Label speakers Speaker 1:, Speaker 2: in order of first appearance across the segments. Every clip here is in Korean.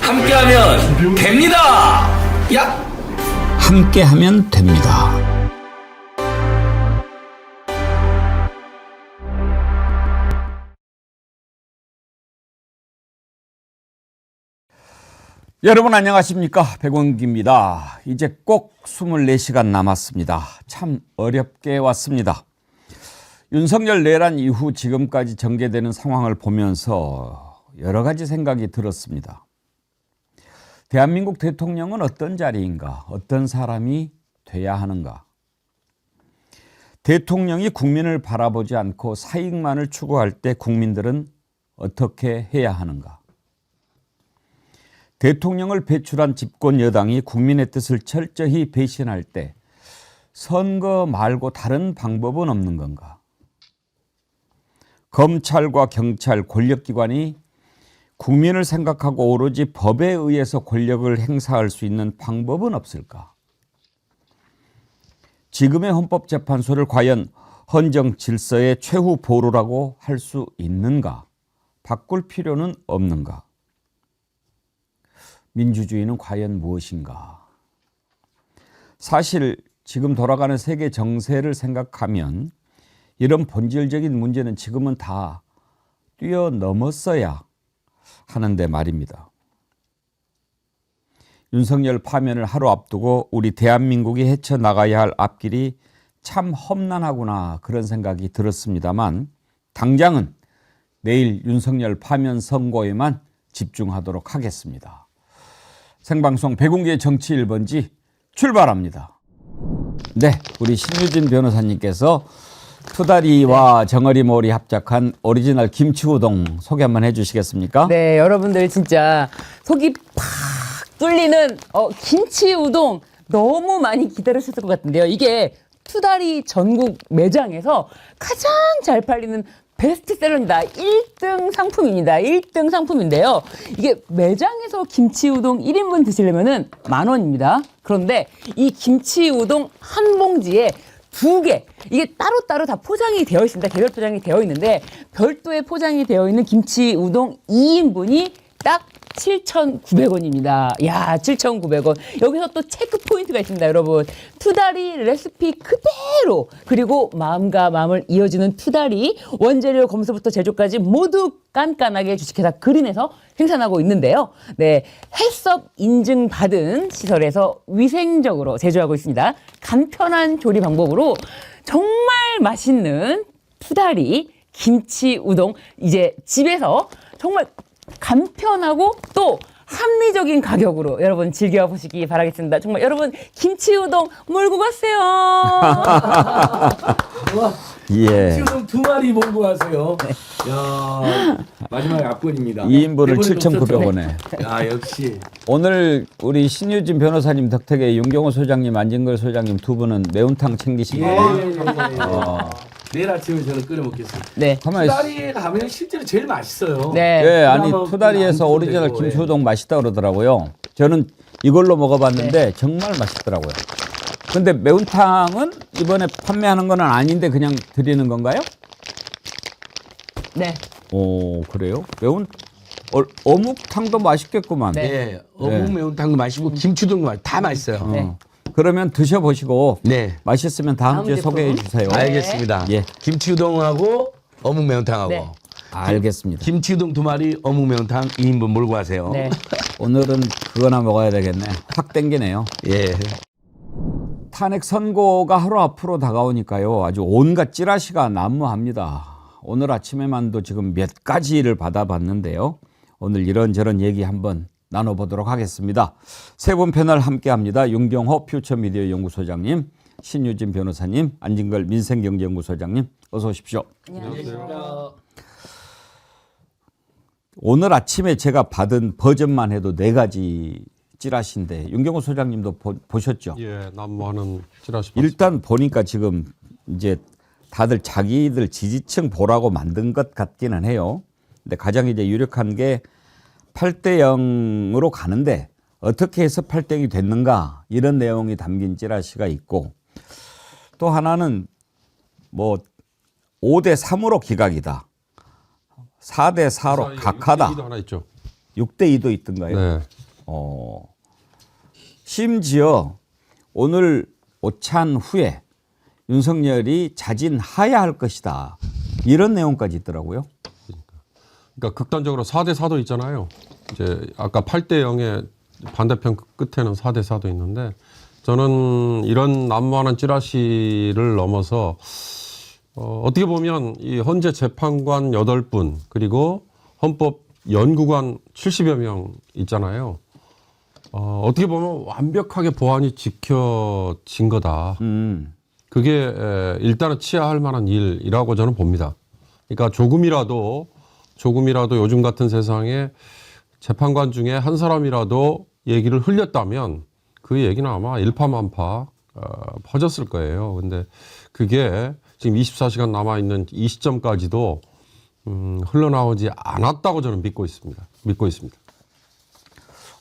Speaker 1: 함께하면 됩니다. 야!
Speaker 2: 함께하면 됩니다. 여러분 안녕하십니까? 백원기입니다. 이제 꼭 24시간 남았습니다. 참 어렵게 왔습니다. 윤석열 내란 이후 지금까지 전개되는 상황을 보면서 여러 가지 생각이 들었습니다. 대한민국 대통령은 어떤 자리인가? 어떤 사람이 돼야 하는가? 대통령이 국민을 바라보지 않고 사익만을 추구할 때 국민들은 어떻게 해야 하는가? 대통령을 배출한 집권 여당이 국민의 뜻을 철저히 배신할 때 선거 말고 다른 방법은 없는 건가? 검찰과 경찰, 권력기관이 국민을 생각하고 오로지 법에 의해서 권력을 행사할 수 있는 방법은 없을까? 지금의 헌법재판소를 과연 헌정 질서의 최후 보루라고 할 수 있는가? 바꿀 필요는 없는가? 민주주의는 과연 무엇인가? 사실 지금 돌아가는 세계 정세를 생각하면 이런 본질적인 문제는 지금은 다 뛰어넘었어야 하는데 말입니다. 윤석열 파면을 하루 앞두고 우리 대한민국이 헤쳐나가야 할 앞길이 참 험난하구나 그런 생각이 들었습니다만 당장은 내일 윤석열 파면 선고에만 집중하도록 하겠습니다. 생방송 백운기의 정치 1번지 출발합니다. 네, 우리 신유진 변호사님께서 투다리와 정어리모리 합작한 오리지널 김치우동 소개 한번 해주시겠습니까?
Speaker 3: 네, 여러분들 진짜 속이 팍 뚫리는 김치우동 너무 많이 기다리셨을 것 같은데요. 이게 투다리 전국 매장에서 가장 잘 팔리는 베스트셀러입니다. 1등 상품입니다. 1등 상품인데요. 이게 매장에서 김치우동 1인분 드시려면은 10,000원입니다. 그런데 이 김치우동 한 봉지에 2개, 이게 따로따로 다 포장이 되어 있습니다. 개별 포장이 되어 있는데 별도의 포장이 되어 있는 김치우동 2인분이 딱 7,900원입니다. 야, 7,900원. 여기서 또 체크 포인트가 있습니다, 여러분. 투다리 레시피 그대로, 그리고 마음과 마음을 이어주는 투다리 원재료 검수부터 제조까지 모두 깐깐하게 주식회사 그린에서 생산하고 있는데요. 네, 햇섭 인증받은 시설에서 위생적으로 제조하고 있습니다. 간편한 조리 방법으로 정말 맛있는 투다리 김치 우동, 이제 집에서 정말 간편하고 또 합리적인 가격으로 여러분 즐겨보시기 바라겠습니다. 정말 여러분 김치우동 몰고 가세요.
Speaker 2: 예.
Speaker 1: 김치우동 2마리 몰고 가세요. 야, 마지막 압권입니다.
Speaker 2: 2인분을 7,900원에.
Speaker 1: 야, 역시.
Speaker 2: 오늘 우리 신유진 변호사님 덕택에 윤경호 소장님, 안진걸 소장님 두 분은 매운탕 챙기시고
Speaker 1: 내일 아침에 저는 끓여 먹겠습니다.
Speaker 3: 네.
Speaker 1: 투다리에 가면 실제로 제일 맛있어요.
Speaker 3: 네.
Speaker 2: 네, 아니 투다리에서 오리지널 김치우동 맛있다 그러더라고요. 저는 이걸로 먹어봤는데 정말 맛있더라고요. 근데 매운탕은 이번에 판매하는 건 아닌데 그냥 드리는 건가요?
Speaker 3: 네.
Speaker 2: 오, 그래요? 어묵탕도 맛있겠구만.
Speaker 1: 네, 어묵 매운탕도 맛있고 김치우동도 다 맛있어요.
Speaker 3: 네.
Speaker 2: 그러면 드셔보시고
Speaker 1: 네.
Speaker 2: 맛있으면 다음 주에
Speaker 3: 제품.
Speaker 2: 소개해 주세요.
Speaker 1: 알겠습니다.
Speaker 2: 예.
Speaker 1: 김치우동하고 어묵 매운탕하고.
Speaker 3: 네.
Speaker 2: 알겠습니다.
Speaker 1: 김치우동 2마리, 어묵 매운탕 2인분 몰고 가세요.
Speaker 3: 네.
Speaker 2: 오늘은 그거나 먹어야 되겠네. 확 땡기네요.
Speaker 1: 예.
Speaker 2: 탄핵 선고가 하루 앞으로 다가오니까요. 아주 온갖 찌라시가 난무합니다. 오늘 아침에만도 지금 몇 가지를 받아봤는데요. 오늘 이런저런 얘기 한번 나눠보도록 하겠습니다. 세 분 패널 함께합니다. 윤경호 퓨처미디어 연구소장님, 신유진 변호사님, 안진걸 민생경제연구소장님 어서 오십시오.
Speaker 3: 안녕하세요.
Speaker 2: 오늘 아침에 제가 받은 버전만 해도 4가지 찌라시인데 윤경호 소장님도 보셨죠?
Speaker 4: 예, 난무하는 찌라시.
Speaker 2: 일단 보니까 지금 이제 다들 자기들 지지층 보라고 만든 것 같기는 해요. 근데 가장 이제 유력한 게 8대 0으로 가는데 어떻게 해서 8대 0이 됐는가 이런 내용이 담긴 찌라시가 있고 또 하나는 뭐 5대 3으로 기각이다. 4대 4로 각하다.
Speaker 4: 얘기도 하나 있죠.
Speaker 2: 6대2도 있던가요?
Speaker 4: 네.
Speaker 2: 심지어 오늘 오찬 후에 윤석열이 자진하야 할 것이다. 이런 내용까지 있더라고요.
Speaker 4: 그러니까 극단적으로 4대4도 있잖아요. 이제 아까 8대0의 반대편 끝에는 4대4도 있는데 저는 이런 난무하는 찌라시를 넘어서 어떻게 보면 이 헌재 재판관 8분 그리고 헌법 연구관 70여 명 있잖아요. 어떻게 보면 완벽하게 보안이 지켜진 거다. 그게 일단은 치하할 만한 일이라고 저는 봅니다. 그러니까 조금이라도 요즘 같은 세상에 재판관 중에 한 사람이라도 얘기를 흘렸다면 그 얘기는 아마 일파만파 퍼졌을 거예요. 근데 그게 지금 24시간 남아있는 이 시점까지도 흘러나오지 않았다고 저는 믿고 있습니다.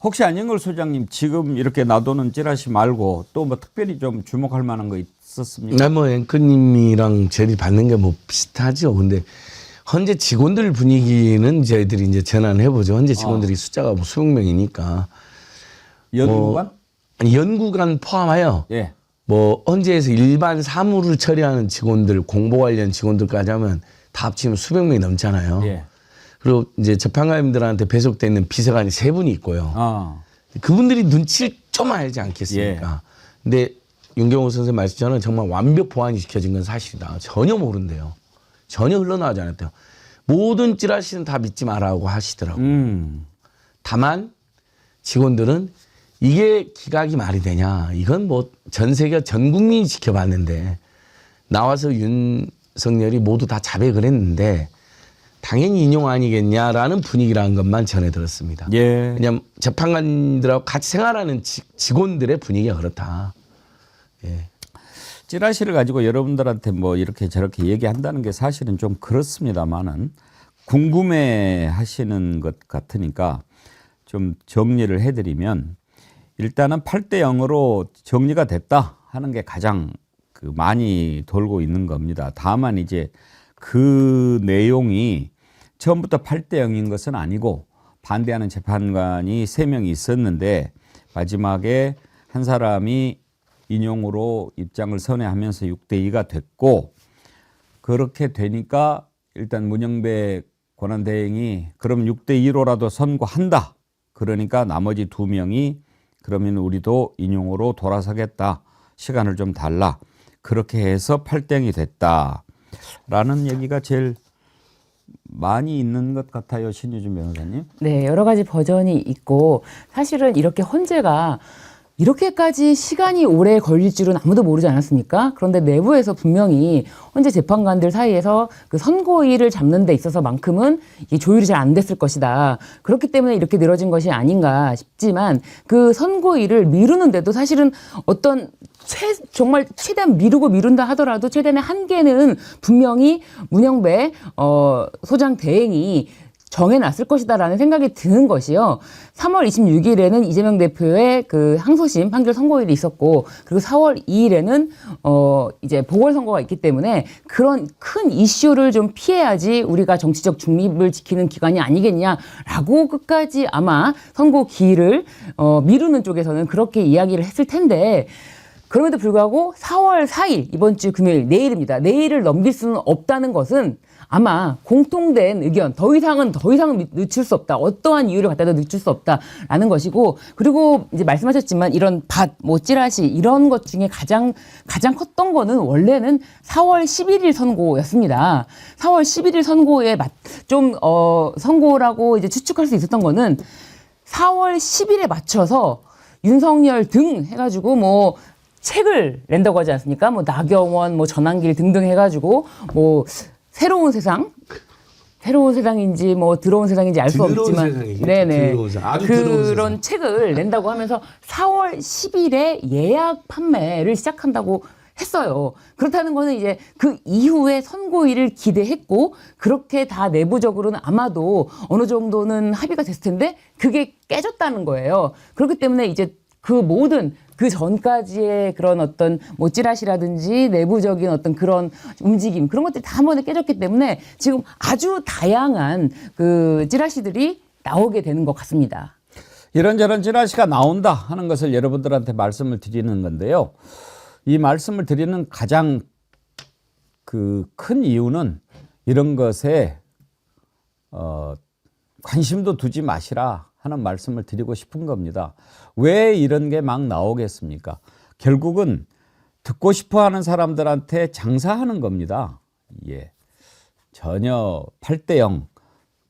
Speaker 2: 혹시 안영걸 소장님 지금 이렇게 놔두는 찌라시 말고 또 뭐 특별히 좀 주목할 만한 거 있었습니까?
Speaker 5: 뭐 앵커님이랑 저희 받는 게 뭐 비슷하죠. 근데 헌재 직원들 분위기는 저희들이 이제 전환해보죠. 헌재 직원들이 숫자가 뭐 수백 명이니까.
Speaker 2: 연구관?
Speaker 5: 아니, 연구관 포함하여
Speaker 2: 예.
Speaker 5: 뭐 헌재에서 일반 사무를 처리하는 직원들, 공보 관련 직원들까지 하면 다 합치면 수백 명이 넘잖아요.
Speaker 2: 예.
Speaker 5: 그리고 이제 재판관님들한테 배속돼 있는 비서관이 3분이 있고요. 그분들이 눈치를 좀 알지 않겠습니까? 근데 윤경호 선생님 말씀처럼 정말 완벽 보안이 지켜진 건 사실이다. 전혀 모른대요. 전혀 흘러나오지 않았대요. 모든 찌라시는 다 믿지 말라고 하시더라고요. 다만 직원들은 이게 기각이 말이 되냐. 이건 뭐 전 세계 전 국민이 지켜봤는데 나와서 윤석열이 모두 다 자백을 했는데 당연히 인용 아니겠냐라는 분위기라는 것만 전해 들었습니다.
Speaker 2: 예.
Speaker 5: 왜냐하면 재판관들하고 같이 생활하는 직원들의 분위기가 그렇다. 예.
Speaker 2: 찌라시를 가지고 여러분들한테 뭐 이렇게 저렇게 얘기한다는 게 사실은 좀 그렇습니다만은 궁금해 하시는 것 같으니까 좀 정리를 해드리면 일단은 8대0으로 정리가 됐다 하는 게 가장 많이 돌고 있는 겁니다. 다만 이제 그 내용이 처음부터 8대0인 것은 아니고 반대하는 재판관이 3명이 있었는데 마지막에 한 사람이 인용으로 입장을 선회하면서 6대2가 됐고 그렇게 되니까 일단 문영배 권한대행이 그럼 6대2로라도 선고한다. 그러니까 나머지 2명이 그러면 우리도 인용으로 돌아서겠다. 시간을 좀 달라. 그렇게 해서 8대0이 됐다라는 얘기가 제일 많이 있는 것 같아요. 신유준 변호사님.
Speaker 3: 네, 여러 가지 버전이 있고 사실은 이렇게 헌재가 이렇게까지 시간이 오래 걸릴 줄은 아무도 모르지 않았습니까? 그런데 내부에서 분명히 헌재 재판관들 사이에서 그 선고일을 잡는 데 있어서만큼은 이 조율이 잘 안 됐을 것이다. 그렇기 때문에 이렇게 늘어진 것이 아닌가 싶지만 그 선고일을 미루는데도 사실은 어떤 정말 최대한 미룬다 하더라도 최대한의 한계는 분명히 문영배 소장 대행이 정해놨을 것이다라는 생각이 드는 것이요. 3월 26일에는 이재명 대표의 그 항소심 판결 선고일이 있었고, 그리고 4월 2일에는 이제 보궐선거가 있기 때문에 그런 큰 이슈를 좀 피해야지 우리가 정치적 중립을 지키는 기관이 아니겠냐라고 끝까지 아마 선고 기일을 미루는 쪽에서는 그렇게 이야기를 했을 텐데. 그럼에도 불구하고 4월 4일 이번 주 금요일 내일입니다. 내일을 넘길 수는 없다는 것은 아마 공통된 의견 더 이상은 늦출 수 없다. 어떠한 이유를 갖다도 늦출 수 없다라는 것이고 그리고 이제 말씀하셨지만 이런 뭐 찌라시 이런 것 중에 가장 컸던 거는 원래는 4월 11일 선고였습니다. 4월 11일 선고에 선고라고 이제 추측할 수 있었던 거는 4월 10일에 맞춰서 윤석열 등 해가지고 뭐 책을 낸다고 하지 않습니까? 뭐 나경원, 뭐 전환길 등등 해가지고 뭐 새로운 세상인지 뭐 들어온 세상인지 알 수 없지만 네네 그런 책을 낸다고 하면서 4월 10일에 예약 판매를 시작한다고 했어요. 그렇다는 거는 이제 그 이후에 선고일을 기대했고 그렇게 다 내부적으로는 아마도 어느 정도는 합의가 됐을 텐데 그게 깨졌다는 거예요. 그렇기 때문에 이제 그 모든 그 전까지의 그런 어떤 뭐 찌라시라든지 내부적인 어떤 그런 움직임 그런 것들이 다 한 번에 깨졌기 때문에 지금 아주 다양한 그 찌라시들이 나오게 되는 것 같습니다.
Speaker 2: 이런저런 찌라시가 나온다 하는 것을 여러분들한테 말씀을 드리는 건데요. 이 말씀을 드리는 가장 그 큰 이유는 이런 것에 관심도 두지 마시라 하는 말씀을 드리고 싶은 겁니다. 왜 이런 게 막 나오겠습니까? 결국은 듣고 싶어 하는 사람들한테 장사하는 겁니다. 예. 전혀 8대 0.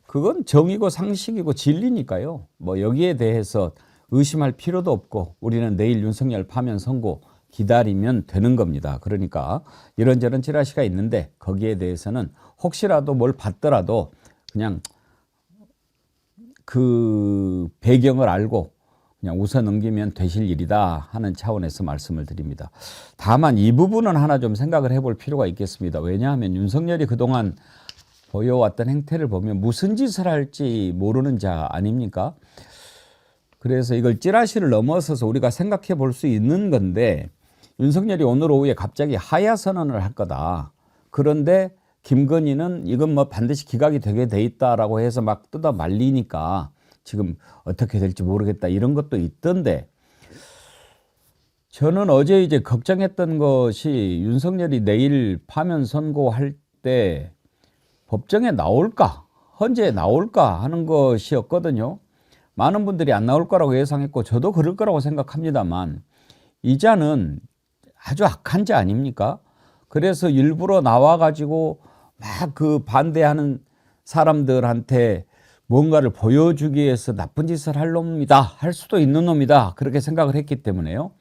Speaker 2: 그건 정이고 상식이고 진리니까요. 뭐 여기에 대해서 의심할 필요도 없고 우리는 내일 윤석열 파면 선고 기다리면 되는 겁니다. 그러니까 이런저런 찌라시가 있는데 거기에 대해서는 혹시라도 뭘 받더라도 그냥 그 배경을 알고 그냥 웃어 넘기면 되실 일이다 하는 차원에서 말씀을 드립니다. 다만 이 부분은 하나 좀 생각을 해볼 필요가 있겠습니다. 왜냐하면 윤석열이 그동안 보여왔던 행태를 보면 무슨 짓을 할지 모르는 자 아닙니까? 그래서 이걸 찌라시를 넘어서서 우리가 생각해 볼 수 있는 건데 윤석열이 오늘 오후에 갑자기 하야 선언을 할 거다. 그런데 김건희는 이건 뭐 반드시 기각이 되게 돼 있다라고 해서 막 뜯어 말리니까 지금 어떻게 될지 모르겠다 이런 것도 있던데 저는 어제 이제 걱정했던 것이 윤석열이 내일 파면 선고할 때 법정에 나올까 헌재에 나올까 하는 것이었거든요. 많은 분들이 안 나올 거라고 예상했고 저도 그럴 거라고 생각합니다만 이 자는 아주 악한 자 아닙니까? 그래서 일부러 나와가지고 막 그 반대하는 사람들한테 뭔가를 보여주기 위해서 나쁜 짓을 할 놈이다. 할 수도 있는 놈이다. 그렇게 생각을 했기 때문에요.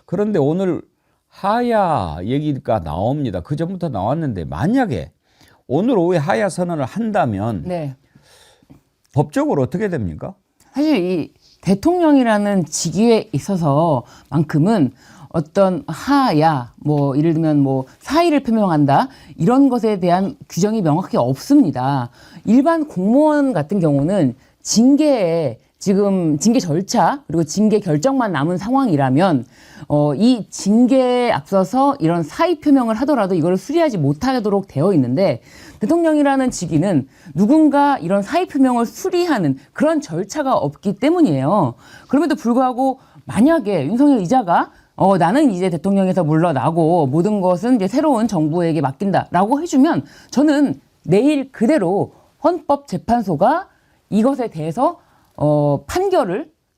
Speaker 2: 그런데 오늘 하야 얘기가 나옵니다. 그 전부터 나왔는데 만약에 오늘 오후에 하야 선언을 한다면
Speaker 3: 네.
Speaker 2: 법적으로 어떻게 됩니까?
Speaker 3: 사실 이 대통령이라는 직위에 있어서만큼은 어떤 하야, 뭐 예를 들면 뭐 사의를 표명한다 이런 것에 대한 규정이 명확히 없습니다. 일반 공무원 같은 경우는 징계에 지금 징계 절차 그리고 징계 결정만 남은 상황이라면 이 징계에 앞서서 이런 사의 표명을 하더라도 이걸 수리하지 못하도록 되어 있는데 대통령이라는 직위는 누군가 이런 사의 표명을 수리하는 그런 절차가 없기 때문이에요. 그럼에도 불구하고 만약에 윤석열 이자가 나는 이제 대통령에서 물러나고 모든 것은 이제 새로운 정부에게 맡긴다라고 해주면 저는 내일 그대로 헌법재판소가 이것에 대해서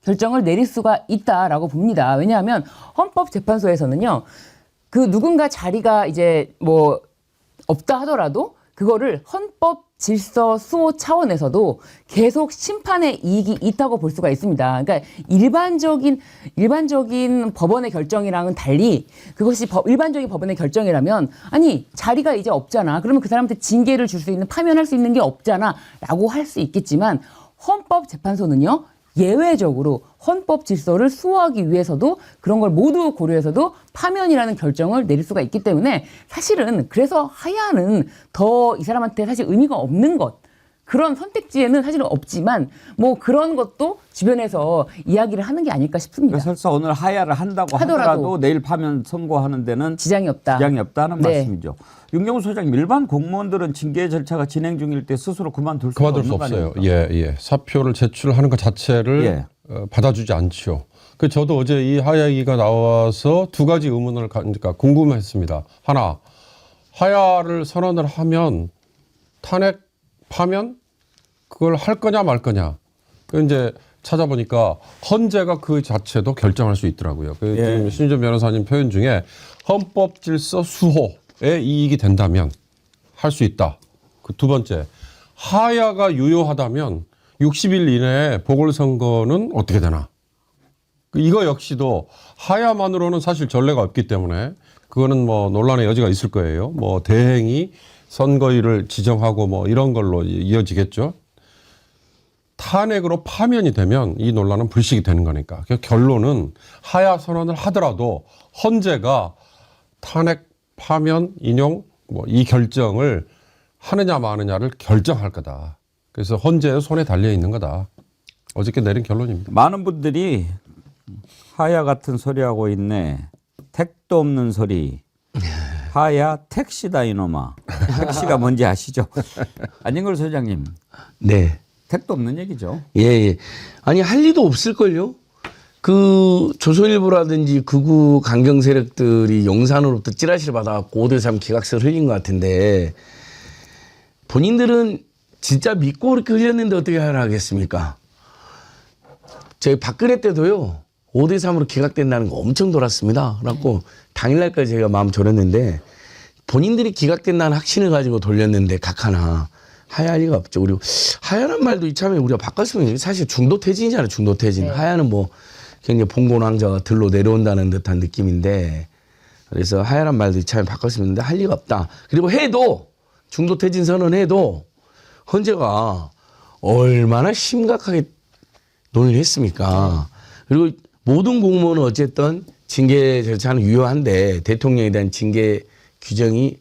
Speaker 3: 결정을 내릴 수가 있다라고 봅니다. 왜냐하면 헌법재판소에서는요, 그 누군가 자리가 이제 뭐 없다 하더라도 그거를 헌법 질서 수호 차원에서도 계속 심판의 이익이 있다고 볼 수가 있습니다. 그러니까 일반적인 법원의 결정이랑은 달리 그것이 일반적인 법원의 결정이라면 아니 자리가 이제 없잖아. 그러면 그 사람한테 징계를 줄 수 있는 파면할 수 있는 게 없잖아라고 할 수 있겠지만 헌법재판소는요. 예외적으로 헌법 질서를 수호하기 위해서도 그런 걸 모두 고려해서도 파면이라는 결정을 내릴 수가 있기 때문에 사실은 그래서 하야는 더 이 사람한테 사실 의미가 없는 것 그런 선택지에는 사실은 없지만 뭐 그런 것도 주변에서 이야기를 하는 게 아닐까 싶습니다.
Speaker 2: 설사 오늘 하야를 한다고 하더라도 내일 파면 선고하는 데는
Speaker 3: 지장이
Speaker 2: 없다는
Speaker 3: 네.
Speaker 2: 말씀이죠. 윤경수 소장님, 일반 공무원들은 징계 절차가 진행 중일 때 스스로 그만둘 수
Speaker 4: 없어요. 예. 사표를 제출하는 것 자체를 받아주지 않죠. 그 저도 어제 이 하야 얘기가 나와서 두 가지 의문을 그러니까 궁금했습니다. 하나, 하야를 선언을 하면 탄핵 파면 그걸 할 거냐 말 거냐. 그 이제 찾아보니까 헌재가 그 자체도 결정할 수 있더라고요. 그 지금 신윤정 변호사님 표현 중에 헌법 질서 수호에 이익이 된다면 할 수 있다. 그 두 번째, 하야가 유효하다면 60일 이내에 보궐선거는 어떻게 되나. 이거 역시도 하야만으로는 사실 전례가 없기 때문에 그거는 뭐 논란의 여지가 있을 거예요. 뭐 대행이 선거일을 지정하고 뭐 이런 걸로 이어지겠죠. 탄핵으로 파면이 되면 이 논란은 불식이 되는 거니까. 결론은 하야 선언을 하더라도 헌재가 탄핵 파면 인용 뭐 이 결정을 하느냐 마느냐를 결정할 거다. 그래서 헌재의 손에 달려 있는 거다. 어저께 내린 결론입니다.
Speaker 2: 많은 분들이 하야 같은 소리하고 있네. 택도 없는 소리. 하야 택시다 이놈아. 택시가 뭔지 아시죠? 안진걸 소장님.
Speaker 5: 네.
Speaker 2: 택도 없는 얘기죠.
Speaker 5: 예, 예. 아니, 할 리도 없을걸요? 그 조선일보라든지 극우 강경 세력들이 용산으로부터 찌라시를 받아갖고 5대3 기각서를 흘린 것 같은데 본인들은 진짜 믿고 그렇게 흘렸는데 어떻게 하겠습니까? 저희 박근혜 때도요. 5대3으로 기각된다는 거 엄청 돌았습니다. 그래갖고 당일날까지 제가 마음 졸였는데 본인들이 기각된다는 확신을 가지고 돌렸는데 각 하나 하야할 리가 없죠. 그리고 하야란 말도 이참에 우리가 바꿨으면 사실 중도퇴진이잖아요. 중도퇴진. 네. 하야는 뭐 굉장히 봉건왕자가 들로 내려온다는 듯한 느낌인데 그래서 하야란 말도 이참에 바꿨으면 할 리가 없다. 그리고 해도 중도퇴진 선언해도 헌재가 얼마나 심각하게 논의를 했습니까? 그리고 모든 공무원은 어쨌든 징계 절차는 유효한데 대통령에 대한 징계 규정이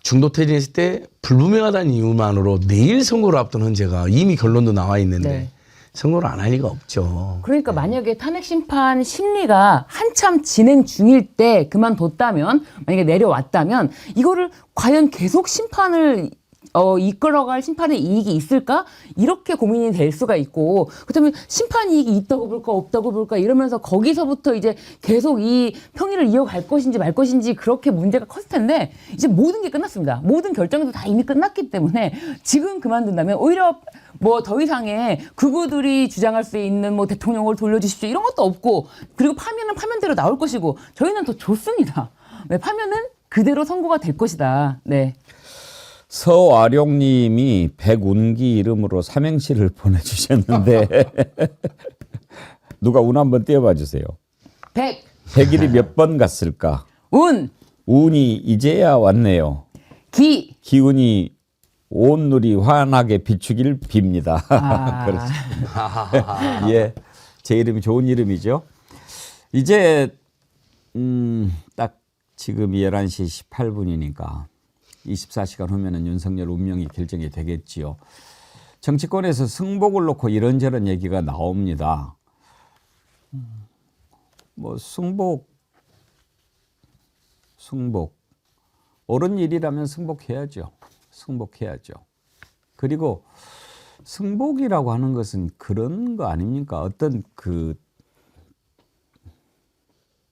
Speaker 5: 중도퇴진했을 때 불분명하다는 이유만으로 내일 선고를 앞둔 헌재가 이미 결론도 나와 있는데 네. 선고를 안 할 리가 없죠.
Speaker 3: 그러니까 만약에 탄핵 심판 심리가 한참 진행 중일 때 그만뒀다면 만약에 내려왔다면 이거를 과연 계속 심판을 이끌어갈 심판의 이익이 있을까? 이렇게 고민이 될 수가 있고, 그렇다면 심판 이익이 있다고 볼까, 없다고 볼까, 이러면서 거기서부터 이제 계속 이 평의를 이어갈 것인지 말 것인지 그렇게 문제가 컸을 텐데, 이제 모든 게 끝났습니다. 모든 결정도 다 이미 끝났기 때문에 지금 그만둔다면 오히려 뭐 더 이상의 극우들이 주장할 수 있는 뭐 대통령을 돌려주십시오 이런 것도 없고, 그리고 파면은 파면대로 나올 것이고, 저희는 더 좋습니다. 네, 파면은 그대로 선고가 될 것이다. 네.
Speaker 2: 서아룡님이 백운기 이름으로 삼행시를 보내주셨는데 누가 운 한번 띄워봐 주세요. 백일이 몇 번 갔을까? 운이 이제야 왔네요. 기운이 온 누리 환하게 비추길 빕니다. 그렇습니다. 예, 제 이름이 좋은 이름이죠. 이제 딱 지금 11시 18분이니까 24시간 후면은 윤석열 운명이 결정이 되겠지요. 정치권에서 승복을 놓고 이런저런 얘기가 나옵니다. 뭐 승복 옳은 일이라면 승복해야죠. 승복해야죠. 그리고 승복이라고 하는 것은 그런 거 아닙니까? 어떤 그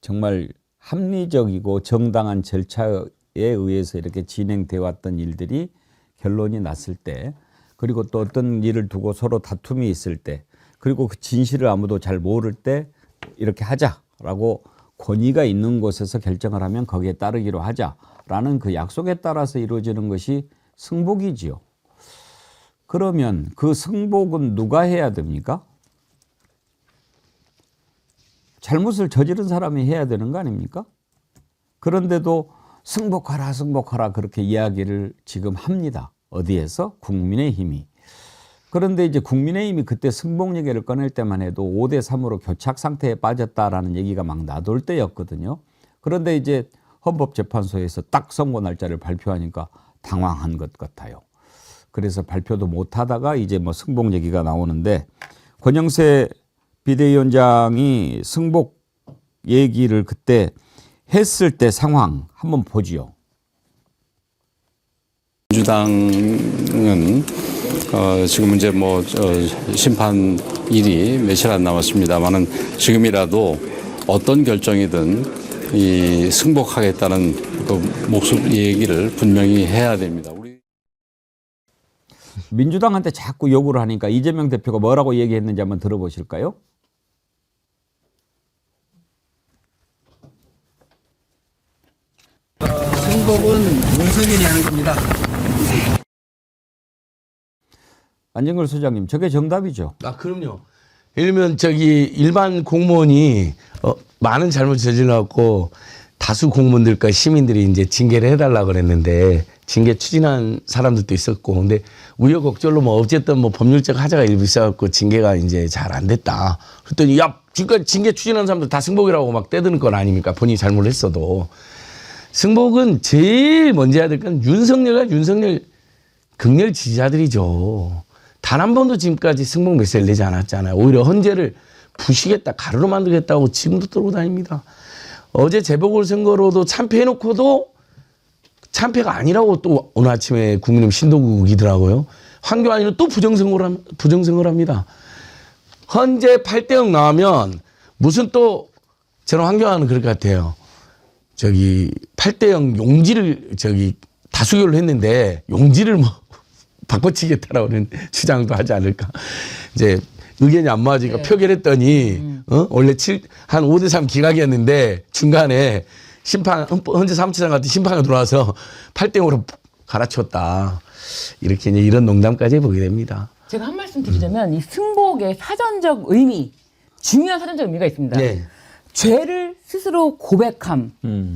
Speaker 2: 정말 합리적이고 정당한 절차에 의해서 이렇게 진행되어 왔던 일들이 결론이 났을 때, 그리고 또 어떤 일을 두고 서로 다툼이 있을 때, 그리고 그 진실을 아무도 잘 모를 때 이렇게 하자라고 권위가 있는 곳에서 결정을 하면 거기에 따르기로 하자라는 그 약속에 따라서 이루어지는 것이 승복이지요. 그러면 그 승복은 누가 해야 됩니까? 잘못을 저지른 사람이 해야 되는 거 아닙니까? 그런데도 승복하라 승복하라 그렇게 이야기를 지금 합니다. 어디에서? 국민의힘이. 그런데 이제 국민의힘이 그때 승복 얘기를 꺼낼 때만 해도 5대3으로 교착 상태에 빠졌다라는 얘기가 막 나돌 때였거든요. 그런데 이제 헌법재판소에서 딱 선고 날짜를 발표하니까 당황한 것 같아요. 그래서 발표도 못 하다가 이제 뭐 승복 얘기가 나오는데, 권영세 비대위원장이 승복 얘기를 그때 했을 때 상황 한번 보지요.
Speaker 6: 민주당은 지금 이제 뭐 심판일이 며칠 안 남았습니다만은 지금이라도 어떤 결정이든 이 승복하겠다는 그 목소리 얘기를 분명히 해야 됩니다. 우리
Speaker 2: 민주당한테 자꾸 요구를 하니까 이재명 대표가 뭐라고 얘기했는지 한번 들어보실까요?
Speaker 7: 승복은 윤석열이 하는 겁니다.
Speaker 2: 안진걸 소장님, 저게 정답이죠?
Speaker 5: 아, 그럼요. 예를 들면 저기 일반 공무원이 많은 잘못 저질러갖고 다수 공무원들과 시민들이 이제 징계를 해달라 그랬는데 징계 추진한 사람들도 있었고, 근데 우여곡절로 뭐 어쨌든 뭐 법률적 하자가 일부 있어갖고 징계가 이제 잘 안 됐다. 그랬더니 야, 지금까지 징계 추진한 사람들 다 승복이라고 막 떼드는 건 아닙니까? 본인이 잘못을 했어도. 승복은 제일 먼저 해야 될 건 윤석열 극렬 지지자들이죠. 단 한 번도 지금까지 승복 메시지를 내지 않았잖아요. 오히려 헌재를 부시겠다, 가루로 만들겠다고 지금도 떨고 다닙니다. 어제 재보궐선거로도 참패해놓고도 참패가 아니라고 또 오늘 아침에 국민의힘 신동국이더라고요. 황교안이는 또 부정선거를 합니다. 현재 8대0 나오면 무슨 또 저는 황교안은 그럴 것 같아요. 8대0 용지를 다수결을 했는데 용지를 뭐 바꿔치겠다라는 주장도 하지 않을까. 이제 의견이 안 맞으니까 표결했더니 원래 한 5대3 기각이었는데 중간에 헌재 사무처장 같은 심판가 들어와서 8대0으로 갈아쳤다. 이렇게 이제 이런 농담까지 해보게 됩니다.
Speaker 3: 제가 한 말씀 드리자면 이 승복의 사전적 의미, 중요한 사전적 의미가 있습니다.
Speaker 5: 네.
Speaker 3: 죄를 스스로 고백함.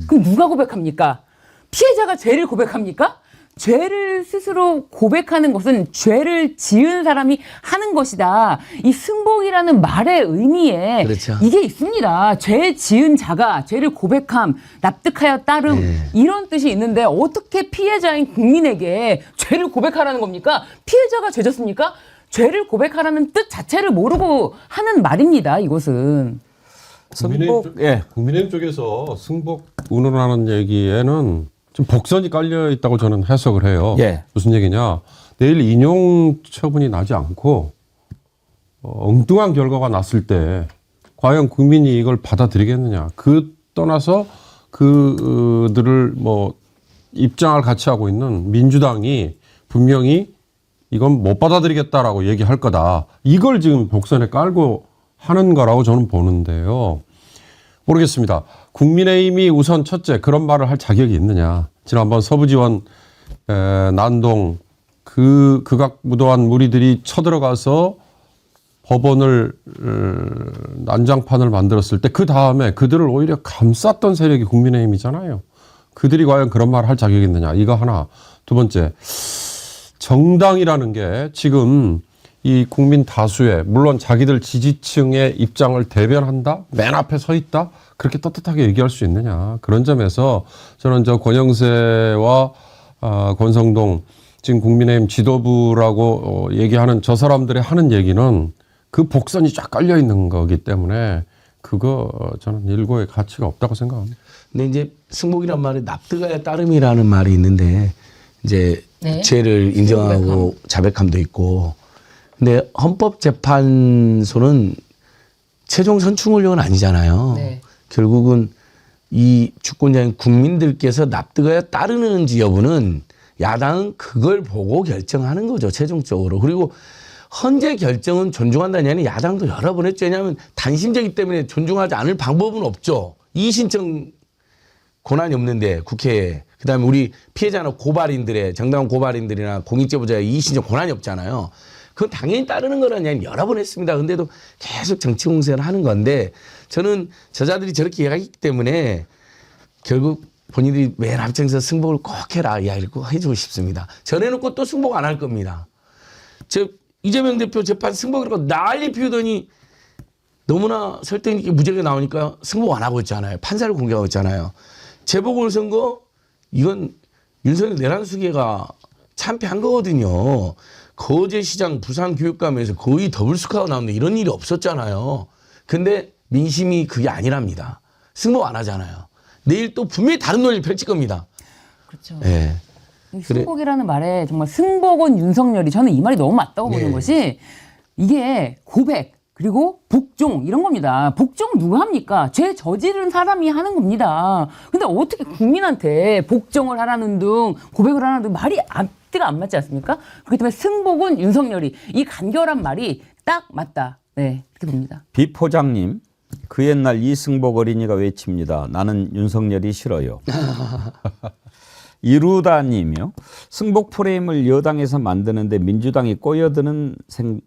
Speaker 3: 그럼 누가 고백합니까? 피해자가 죄를 고백합니까? 죄를 스스로 고백하는 것은 죄를 지은 사람이 하는 것이다. 이 승복이라는 말의 의미에
Speaker 5: 그렇죠.
Speaker 3: 이게 있습니다. 죄 지은 자가 죄를 고백함, 납득하여 따름 이런 뜻이 있는데 어떻게 피해자인 국민에게 죄를 고백하라는 겁니까? 피해자가 죄졌습니까? 죄를 고백하라는 뜻 자체를 모르고 하는 말입니다. 이것은.
Speaker 4: 국민의힘 쪽에서 승복 운운하는 얘기에는 좀 복선이 깔려 있다고 저는 해석을 해요. 무슨 얘기냐? 내일 인용 처분이 나지 않고 엉뚱한 결과가 났을 때 과연 국민이 이걸 받아들이겠느냐? 그 떠나서 그들을 뭐 입장을 같이 하고 있는 민주당이 분명히 이건 못 받아들이겠다라고 얘기할 거다. 이걸 지금 복선에 깔고 하는 거라고 저는 보는데요. 모르겠습니다. 국민의힘이 우선 첫째 그런 말을 할 자격이 있느냐. 지난번 서부지원 난동 극악무도한 무리들이 쳐들어가서 법원을 난장판을 만들었을 때 그 다음에 그들을 오히려 감쌌던 세력이 국민의힘이잖아요. 그들이 과연 그런 말을 할 자격이 있느냐. 이거 하나. 두 번째, 정당이라는 게 지금 이 국민 다수의 물론 자기들 지지층의 입장을 대변한다? 맨 앞에 서 있다? 그렇게 떳떳하게 얘기할 수 있느냐. 그런 점에서 저는 권영세와 권성동 지금 국민의힘 지도부라고 얘기하는 저 사람들이 하는 얘기는 그 복선이 쫙 깔려 있는 거기 때문에 그거 저는 일고의 가치가 없다고 생각합니다.
Speaker 5: 근데 이제 승복이란 말에 납득하여 따름이라는 말이 있는데 이제 죄를 인정하고 자백함도 있고 근데 헌법재판소는 최종 선충훈령은 아니잖아요. 결국은 이 주권자인 국민들께서 납득하여 따르는지 여부는 야당은 그걸 보고 결정하는 거죠. 최종적으로. 그리고 헌재 결정은 존중한다는 얘기는 야당도 여러 번 했죠. 왜냐하면 단심제이기 때문에 존중하지 않을 방법은 없죠. 이의신청 권한이 없는데 국회에. 그다음에 우리 피해자나 고발인들의 정당한 고발인들이나 공익제보자의 이의신청 권한이 없잖아요. 그건 당연히 따르는 거라는 얘기는 여러 번 했습니다. 근데도 계속 정치 공세를 하는 건데 저는 저자들이 저렇게 얘기하기 때문에 결국 본인들이 맨 앞장에서 승복을 꼭 해라 이야기를 꼭 해주고 싶습니다. 전해놓고 또 승복 안 할 겁니다. 이재명 대표 재판 승복이라고 난리 피우더니 너무나 설득 있게 무죄가 나오니까 승복 안 하고 있잖아요. 판사를 공격하고 있잖아요. 재보궐선거 이건 윤석열 내란수계가 참패한 거거든요. 거제시장 부산교육감에서 거의 더블스코어가 나오는데 이런 일이 없었잖아요. 근데 민심이 그게 아니랍니다. 승복 안 하잖아요. 내일 또 분명히 다른 논리를 펼칠 겁니다.
Speaker 3: 그렇죠.
Speaker 5: 네.
Speaker 3: 승복이라는 말에 정말 승복은 윤석열이 저는 이 말이 너무 맞다고 보는 것이 이게 고백 그리고 복종 이런 겁니다. 복종 누가 합니까? 죄 저지른 사람이 하는 겁니다. 근데 어떻게 국민한테 복종을 하라는 둥 고백을 하라는 둥 말이 앞뒤가 안 맞지 않습니까? 그렇기 때문에 승복은 윤석열이 이 간결한 말이 딱 맞다. 네, 그렇게 봅니다.
Speaker 2: 비포장님, 그 옛날 이승복 어린이가 외칩니다. 나는 윤석열이 싫어요. 이루다님이요. 승복 프레임을 여당에서 만드는데 민주당이 꼬여드는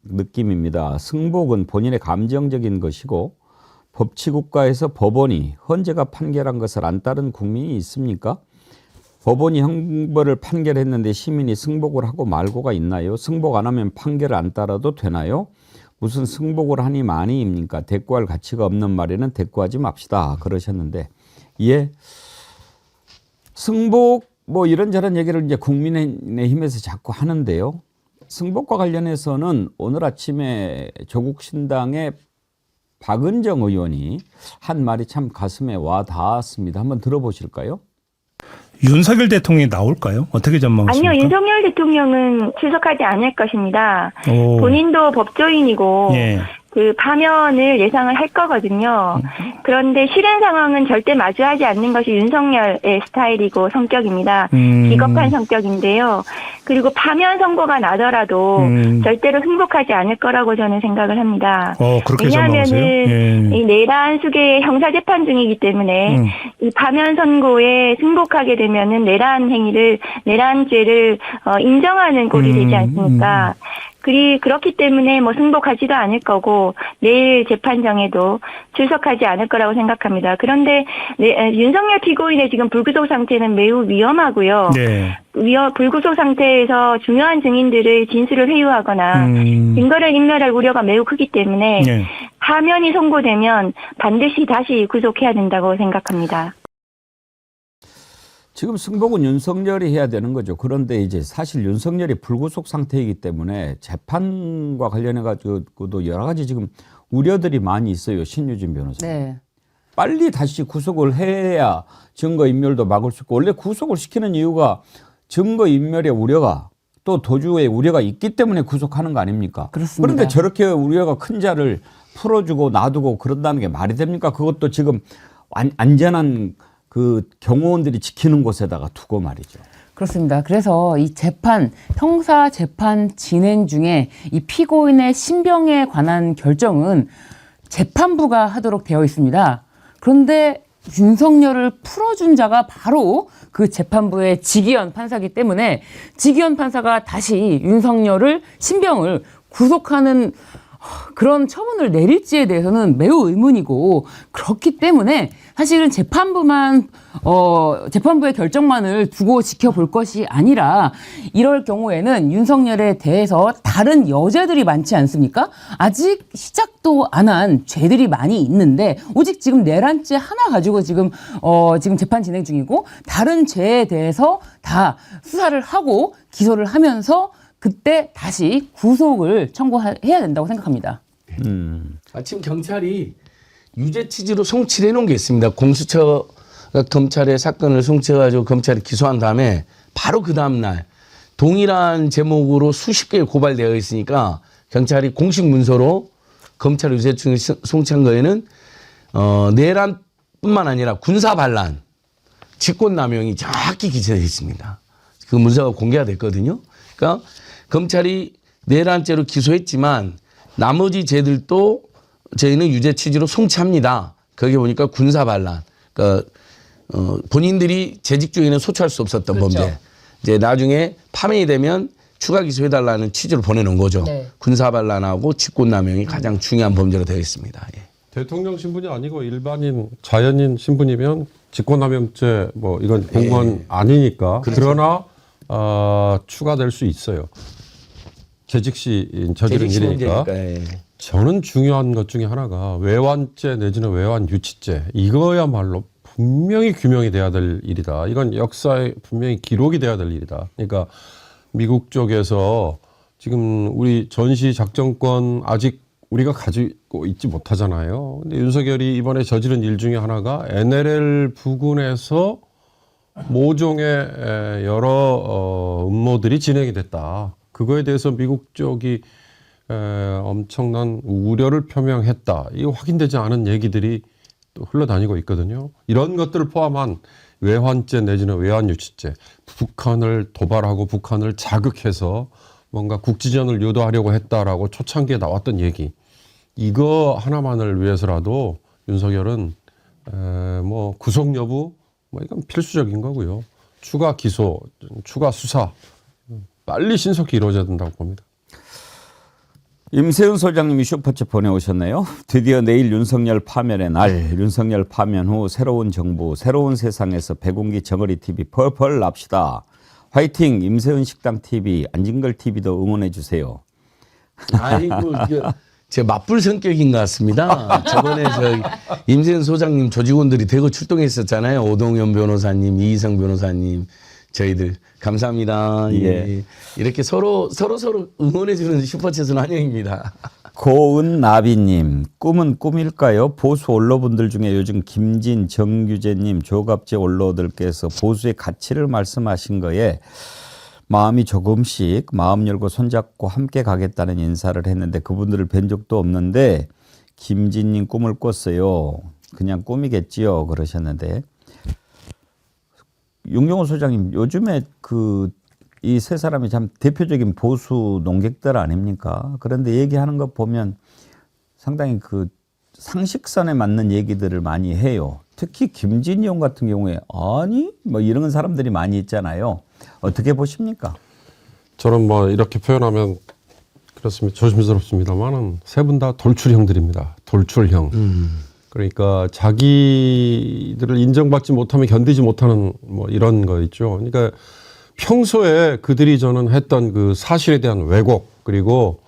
Speaker 2: 느낌입니다. 승복은 본인의 감정적인 것이고 법치국가에서 법원이 헌재가 판결한 것을 안 따른 국민이 있습니까? 법원이 형벌을 판결했는데 시민이 승복을 하고 말고가 있나요? 승복 안 하면 판결을 안 따라도 되나요? 무슨 승복을 하니 많이입니까? 대꾸할 가치가 없는 말에는 대꾸하지 맙시다. 그러셨는데 승복 뭐 이런저런 얘기를 이제 국민의힘에서 자꾸 하는데요. 승복과 관련해서는 오늘 아침에 조국신당의 박은정 의원이 한 말이 참 가슴에 와 닿았습니다. 한번 들어보실까요?
Speaker 8: 윤석열 대통령이 나올까요? 어떻게 전망하십니까?
Speaker 9: 아니요, 윤석열 대통령은 출석하지 않을 것입니다.
Speaker 8: 오.
Speaker 9: 본인도 법조인이고
Speaker 8: 예.
Speaker 9: 그 파면을 예상을 할 거거든요. 그런데 실현 상황은 절대 마주하지 않는 것이 윤석열의 스타일이고 성격입니다. 비겁한 성격인데요. 그리고 파면 선고가 나더라도 절대로 승복하지 않을 거라고 저는 생각을 합니다.
Speaker 8: 그렇게 전망하세요?
Speaker 9: 왜냐하면은 이 내란 수계의 형사재판 중이기 때문에 이 파면 선고에 승복하게 되면은 내란죄를 인정하는 꼴이 되지 않습니까? 그렇기 때문에 뭐 승복하지도 않을 거고 내일 재판정에도 출석하지 않을 거라고 생각합니다. 그런데 윤석열 피고인의 지금 불구속 상태는 매우 위험하고요.
Speaker 8: 네.
Speaker 9: 불구속 상태에서 중요한 증인들의 진술을 회유하거나 증거를 인멸할 우려가 매우 크기 때문에
Speaker 8: 네.
Speaker 9: 파면이 선고되면 반드시 다시 구속해야 된다고 생각합니다.
Speaker 2: 지금 승복은 윤석열이 해야 되는 거죠. 그런데 이제 사실 윤석열이 불구속 상태이기 때문에 재판과 관련해 가지고도 여러 가지 지금 우려들이 많이 있어요. 신유진 변호사.
Speaker 3: 네.
Speaker 2: 빨리 다시 구속을 해야 증거인멸도 막을 수 있고, 원래 구속을 시키는 이유가 증거인멸의 우려가 또 도주의 우려가 있기 때문에 구속하는 거 아닙니까?
Speaker 3: 그렇습니다.
Speaker 2: 그런데 저렇게 우려가 큰 자를 풀어주고 놔두고 그런다는 게 말이 됩니까? 그것도 지금 안전한 그 경호원들이 지키는 곳에다가 두고 말이죠.
Speaker 3: 그렇습니다. 그래서 이 형사 재판 진행 중에 이 피고인의 신병에 관한 결정은 재판부가 하도록 되어 있습니다. 그런데 윤석열을 풀어준 자가 바로 그 재판부의 지기현 판사이기 때문에 지기현 판사가 다시 윤석열을 신병을 구속하는 그런 처분을 내릴지에 대해서는 매우 의문이고, 그렇기 때문에 사실은 재판부의 결정만을 두고 지켜볼 것이 아니라 이럴 경우에는 윤석열에 대해서 다른 여죄들이 많지 않습니까? 아직 시작도 안 한 죄들이 많이 있는데 오직 지금 내란죄 하나 가지고 지금 재판 진행 중이고, 다른 죄에 대해서 다 수사를 하고 기소를 하면서 그때 다시 구속을 청구해야 된다고 생각합니다.
Speaker 5: 마침 경찰이 유죄 취지로 송치해 놓은 게 있습니다. 공수처가 검찰의 사건을 송치해가지고 검찰이 기소한 다음에 바로 그 다음날 동일한 제목으로 수십 개 고발되어 있으니까 경찰이 공식 문서로 검찰 유죄 취지 송치한 거에는 내란뿐만 아니라 군사 반란, 직권남용이 정확히 기재되어 있습니다. 그 문서가 공개가 됐거든요. 그러니까 검찰이 내란죄로 기소했지만 나머지 죄들도 저희는 유죄 취지로 송치합니다. 거기 보니까 군사 반란, 그러니까 본인들이 재직 중에는 소추할 수 없었던
Speaker 3: 그렇죠.
Speaker 5: 범죄, 이제 나중에 파면이 되면 추가 기소해달라는 취지로 보내놓은 거죠.
Speaker 3: 네.
Speaker 5: 군사 반란하고 직권남용이 가장 중요한 범죄로 되어 있습니다. 예.
Speaker 4: 대통령 신분이 아니고 일반인 자연인 신분이면 직권남용죄 뭐 이건 공무원 아니니까.
Speaker 5: 그렇죠.
Speaker 4: 그러나 추가될 수 있어요. 재직 시 저지른 일이니까.
Speaker 5: 예.
Speaker 4: 저는 중요한 것 중에 하나가 외환죄 내지는 외환 유치죄, 이거야말로 분명히 규명이 돼야 될 일이다. 이건 역사에 분명히 기록이 돼야 될 일이다. 그러니까 미국 쪽에서 지금 우리 전시 작전권 아직 우리가 가지고 있지 못하잖아요. 근데 윤석열이 이번에 저지른 일 중에 하나가 NLL 부근에서 모종의 여러 음모들이 진행이 됐다. 그거에 대해서 미국 쪽이 엄청난 우려를 표명했다. 이거 확인되지 않은 얘기들이 또 흘러다니고 있거든요. 이런 것들을 포함한 외환죄 내지는 외환유치죄, 북한을 도발하고 북한을 자극해서 뭔가 국지전을 유도하려고 했다라고 초창기에 나왔던 얘기, 이거 하나만을 위해서라도 윤석열은 뭐 구속 여부 뭐 이건 필수적인 거고요. 추가 기소, 추가 수사 빨리 신속히 이루어져야 된다고 봅니다.
Speaker 2: 임세훈 소장님이 슈퍼챗 보내오셨네요. 드디어 내일 윤석열 파면의 날. 윤석열 파면 후 새로운 정부, 새로운 세상에서 백운기 정어리 TV 펄펄 납시다. 화이팅! 임세훈 식당 TV, 안진걸 TV도 응원해 주세요.
Speaker 5: 아이고, 제 맞불 성격인 것 같습니다. 저번에 임세훈 소장님 조직원들이 대거 출동했었잖아요. 오동현 변호사님, 이희성 변호사님, 저희들 감사합니다. 예. 이렇게 서로 응원해주는 슈퍼챗은 환영입니다.
Speaker 2: 고은나비님, 꿈은 꿈일까요? 보수 언론분들 중에 요즘 김진, 정규재님, 조갑재 언론들께서 보수의 가치를 말씀하신 거에 마음이 조금씩 마음 열고 손잡고 함께 가겠다는 인사를 했는데 그분들을 뵌 적도 없는데 김진님 꿈을 꿨어요. 그냥 꿈이겠지요. 그러셨는데 윤경호 소장님, 요즘에 이 세 사람이 참 대표적인 보수 농객들 아닙니까? 그런데 얘기하는 거 보면 상당히 상식선에 맞는 얘기들을 많이 해요. 특히 김진희 의원 같은 경우에 아니 뭐 이런 사람들이 많이 있잖아요. 어떻게 보십니까?
Speaker 4: 저는 뭐 이렇게 표현하면 그렇습니다. 조심스럽습니다만은 세 분 다 돌출형들입니다. 돌출형. 그러니까 자기들을 인정받지 못하면 견디지 못하는 뭐 이런 거 있죠. 그러니까 평소에 그들이 저는 했던 그 사실에 대한 왜곡 그리고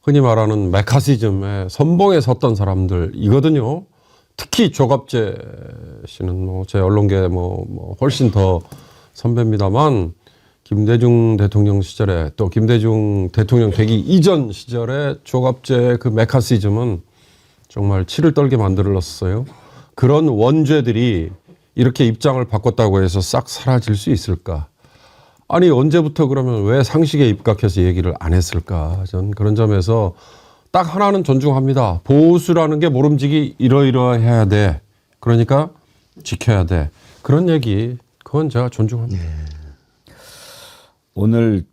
Speaker 4: 흔히 말하는 메카시즘의 선봉에 섰던 사람들이거든요. 특히 조갑재 씨는 뭐 제 언론계 뭐 훨씬 더 선배입니다만 김대중 대통령 시절에 또 김대중 대통령 되기 이전 시절에 조갑재의 그 메카시즘은 정말 치를 떨게 만들었어요. 그런 원죄들이 이렇게 입장을 바꿨다고 해서 싹 사라질 수 있을까? 아니 언제부터 그러면 왜 상식에 입각해서 얘기를 안 했을까? 전 그런 점에서 딱 하나는 존중합니다. 보수라는 게 모름지기 이러이러해야 돼. 그러니까 지켜야 돼. 그런 얘기 그건 제가 존중합니다.
Speaker 2: 오늘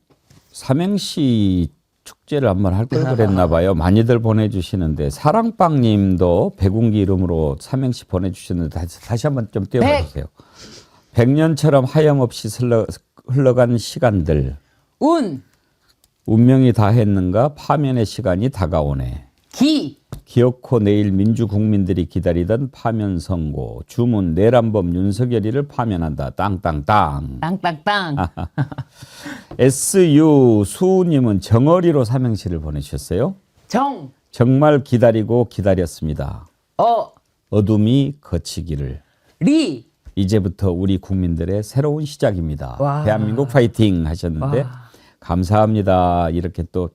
Speaker 2: 삼행시 축제를 한번 할 걸 그랬나 봐요. 많이들 보내주시는데 사랑빵님도 백운기 이름으로 삼행시 보내주셨는데 다시 한번 좀 띄워봐 주세요. 100년처럼 하염없이 흘러간 시간들. 운명이 다했는가 파면의 시간이 다가오네. 기어코 내일 민주 국민들이 기다리던 파면 선고. 주문 내란범 윤석열이를 파면한다. 땅땅땅.
Speaker 3: 땅땅땅.
Speaker 2: SU 수우님은 정어리로 삼행시를 보내주셨어요. 정말 기다리고 기다렸습니다. 어둠이 거치기를. 이제부터 우리 국민들의 새로운 시작입니다.
Speaker 3: 와.
Speaker 2: 대한민국 파이팅 하셨는데 감사합니다. 이렇게 또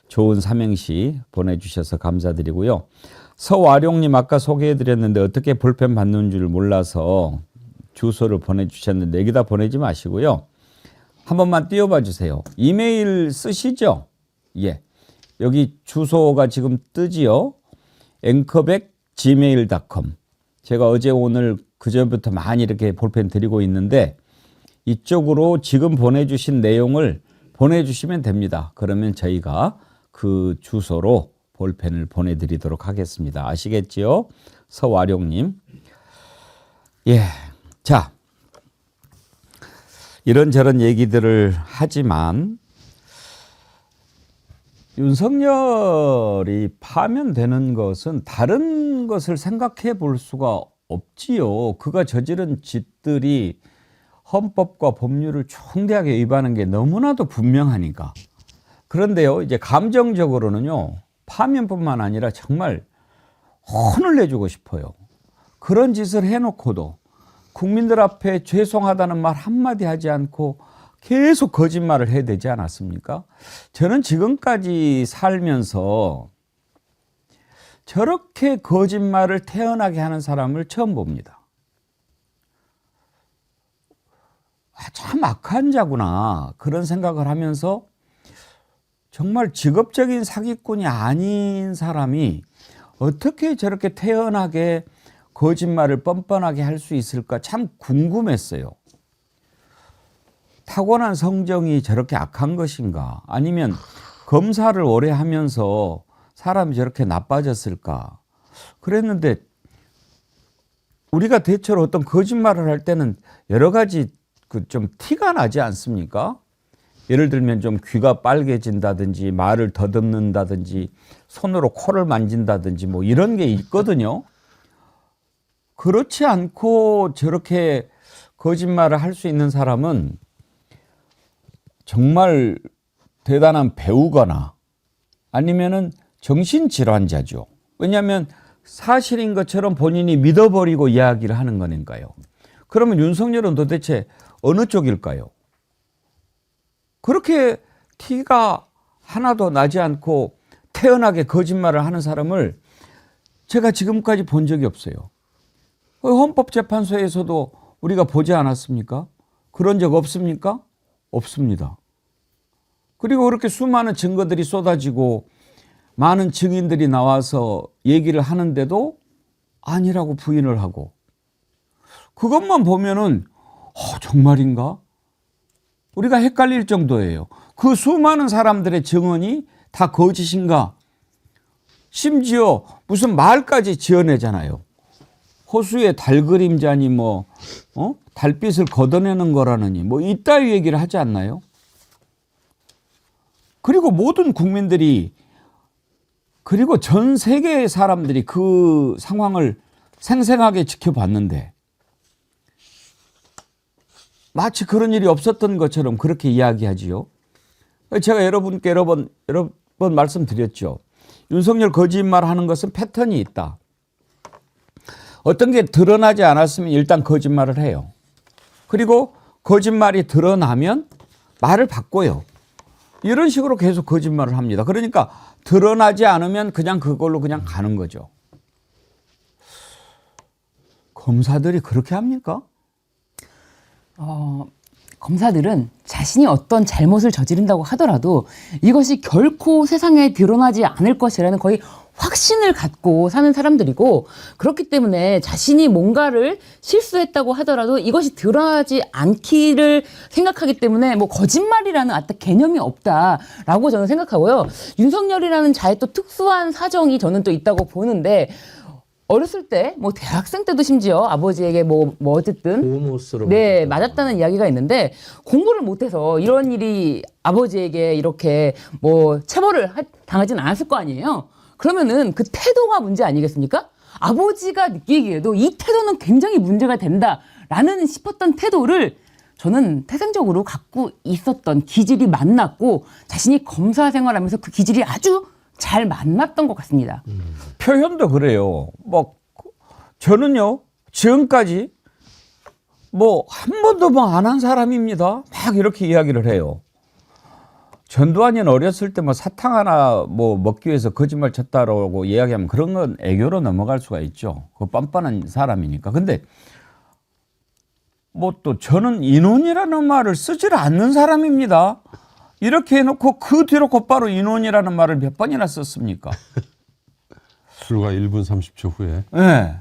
Speaker 2: 좋은 삼행시 보내주셔서 감사드리고요. 서와룡님 아까 소개해드렸는데 어떻게 볼펜 받는 줄 몰라서 주소를 보내주셨는데 여기다 보내지 마시고요. 한 번만 띄워봐 주세요. 이메일 쓰시죠? 예. 여기 주소가 지금 뜨지요? anchorback@gmail.com. 제가 어제 오늘 그전부터 많이 이렇게 볼펜 드리고 있는데 이쪽으로 지금 보내주신 내용을 보내주시면 됩니다. 그러면 저희가 그 주소로 볼펜을 보내드리도록 하겠습니다. 아시겠지요? 서와룡님. 예. 자, 이런저런 얘기들을 하지만 윤석열이 파면되는 것은 다른 것을 생각해 볼 수가 없지요. 그가 저지른 짓들이 헌법과 법률을 중대하게 위반한 게 너무나도 분명하니까. 그런데요, 이제 감정적으로는요, 파면뿐만 아니라 정말 혼을 내주고 싶어요. 그런 짓을 해놓고도 국민들 앞에 죄송하다는 말 한마디 하지 않고 계속 거짓말을 해야 되지 않았습니까? 저는 지금까지 살면서 저렇게 거짓말을 태연하게 하는 사람을 처음 봅니다. 참 악한 자구나 그런 생각을 하면서 정말 직업적인 사기꾼이 아닌 사람이 어떻게 저렇게 태연하게 거짓말을 뻔뻔하게 할 수 있을까 참 궁금했어요. 타고난 성정이 저렇게 악한 것인가? 아니면 검사를 오래 하면서 사람이 저렇게 나빠졌을까? 그랬는데 우리가 대체로 어떤 거짓말을 할 때는 여러 가지 좀 티가 나지 않습니까? 예를 들면 좀 귀가 빨개진다든지 말을 더듬는다든지 손으로 코를 만진다든지 뭐 이런 게 있거든요. 그렇지 않고 저렇게 거짓말을 할 수 있는 사람은 정말 대단한 배우거나 아니면은 정신질환자죠. 왜냐하면 사실인 것처럼 본인이 믿어버리고 이야기를 하는 거니까요. 그러면 윤석열은 도대체 어느 쪽일까요? 그렇게 티가 하나도 나지 않고 태연하게 거짓말을 하는 사람을 제가 지금까지 본 적이 없어요. 헌법재판소에서도 우리가 보지 않았습니까? 그런 적 없습니까? 없습니다. 그리고 그렇게 수많은 증거들이 쏟아지고 많은 증인들이 나와서 얘기를 하는데도 아니라고 부인을 하고, 그것만 보면은 정말인가? 우리가 헷갈릴 정도예요. 그 수많은 사람들의 증언이 다 거짓인가? 심지어 무슨 말까지 지어내잖아요. 호수에 달 그림자니 달빛을 걷어내는 거라느니 이따위 얘기를 하지 않나요? 그리고 모든 국민들이, 그리고 전 세계의 사람들이 그 상황을 생생하게 지켜봤는데 마치 그런 일이 없었던 것처럼 그렇게 이야기하지요. 제가 여러분께 여러 번 말씀드렸죠. 윤석열 거짓말하는 것은 패턴이 있다. 어떤 게 드러나지 않았으면 일단 거짓말을 해요. 그리고 거짓말이 드러나면 말을 바꿔요. 이런 식으로 계속 거짓말을 합니다. 그러니까 드러나지 않으면 그냥 그걸로 그냥 가는 거죠. 검사들이 그렇게 합니까?
Speaker 3: 검사들은 자신이 어떤 잘못을 저지른다고 하더라도 이것이 결코 세상에 드러나지 않을 것이라는 거의 확신을 갖고 사는 사람들이고, 그렇기 때문에 자신이 뭔가를 실수했다고 하더라도 이것이 드러나지 않기를 생각하기 때문에 거짓말이라는 개념이 없다라고 저는 생각하고요. 윤석열이라는 자의 또 특수한 사정이 저는 또 있다고 보는데, 어렸을 때 대학생 때도 심지어 아버지에게 어쨌든
Speaker 5: 보호모스로
Speaker 3: 맞았다는 이야기가 있는데, 공부를 못해서 이런 일이 아버지에게 이렇게 체벌을 당하진 않았을 거 아니에요. 그러면은 그 태도가 문제 아니겠습니까? 아버지가 느끼기에도 이 태도는 굉장히 문제가 된다라는 싶었던 태도를 저는 태생적으로 갖고 있었던 기질이 만났고, 자신이 검사 생활하면서 그 기질이 아주 잘 만났던 것 같습니다.
Speaker 2: 표현도 그래요. 저는요, 지금까지 한 번도 안 한 사람입니다. 막 이렇게 이야기를 해요. 전두환이는 어렸을 때 사탕 하나 먹기 위해서 거짓말 쳤다라고 이야기하면 그런 건 애교로 넘어갈 수가 있죠. 그 뻔뻔한 사람이니까. 근데 또 저는 인혼이라는 말을 쓰질 않는 사람입니다. 이렇게 해놓고 그 뒤로 곧바로 인혼이라는 말을 몇 번이나 썼습니까?
Speaker 4: 불과 1분 30초 후에.
Speaker 2: 네.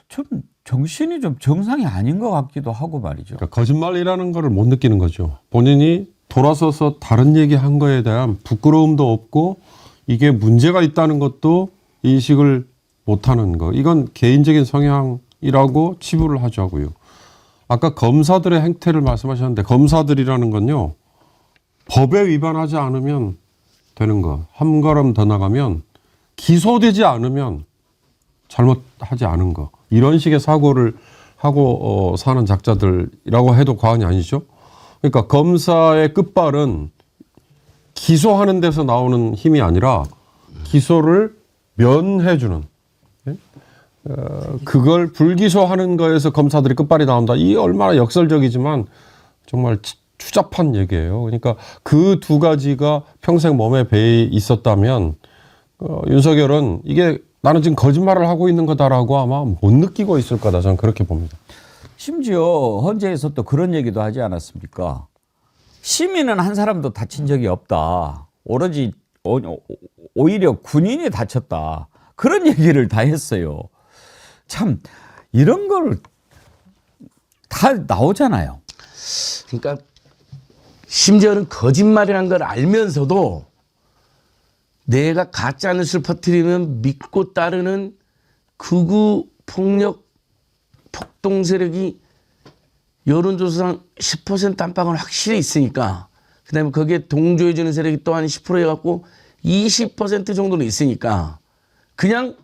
Speaker 2: 좀 정신이 좀 정상이 아닌 것 같기도 하고 말이죠.
Speaker 4: 그러니까 거짓말이라는 거를 못 느끼는 거죠. 본인이 돌아서서 다른 얘기한 거에 대한 부끄러움도 없고 이게 문제가 있다는 것도 인식을 못하는 거. 이건 개인적인 성향이라고 치부를 하자고요. 아까 검사들의 행태를 말씀하셨는데, 검사들이라는 건요, 법에 위반하지 않으면 되는 거. 한 걸음 더 나가면 기소되지 않으면 잘못하지 않은 거. 이런 식의 사고를 하고 사는 작자들이라고 해도 과언이 아니죠. 그러니까 검사의 끝발은 기소하는 데서 나오는 힘이 아니라 기소를 면해주는, 그걸 불기소하는 거에서 검사들이 끝발이 나온다. 이 얼마나 역설적이지만 정말 추잡한 얘기예요. 그러니까 그 두 가지가 평생 몸에 배에 있었다면 윤석열은 이게 나는 지금 거짓말을 하고 있는 거다라고 아마 못 느끼고 있을 거다. 저는 그렇게 봅니다.
Speaker 2: 심지어 헌재에서 또 그런 얘기도 하지 않았습니까? 시민은 한 사람도 다친 적이 없다. 오로지 오히려 군인이 다쳤다. 그런 얘기를 다 했어요. 참 이런 걸 다 나오잖아요.
Speaker 5: 그러니까 심지어는 거짓말이라는 걸 알면서도 내가 가짜 뉴스를 퍼뜨리면 믿고 따르는 극우 폭력 폭동 세력이 여론조사상 10% 안팎은 확실히 있으니까, 그다음에 거기에 동조해주는 세력이 또 한 10% 해갖고 20% 정도는 있으니까 그냥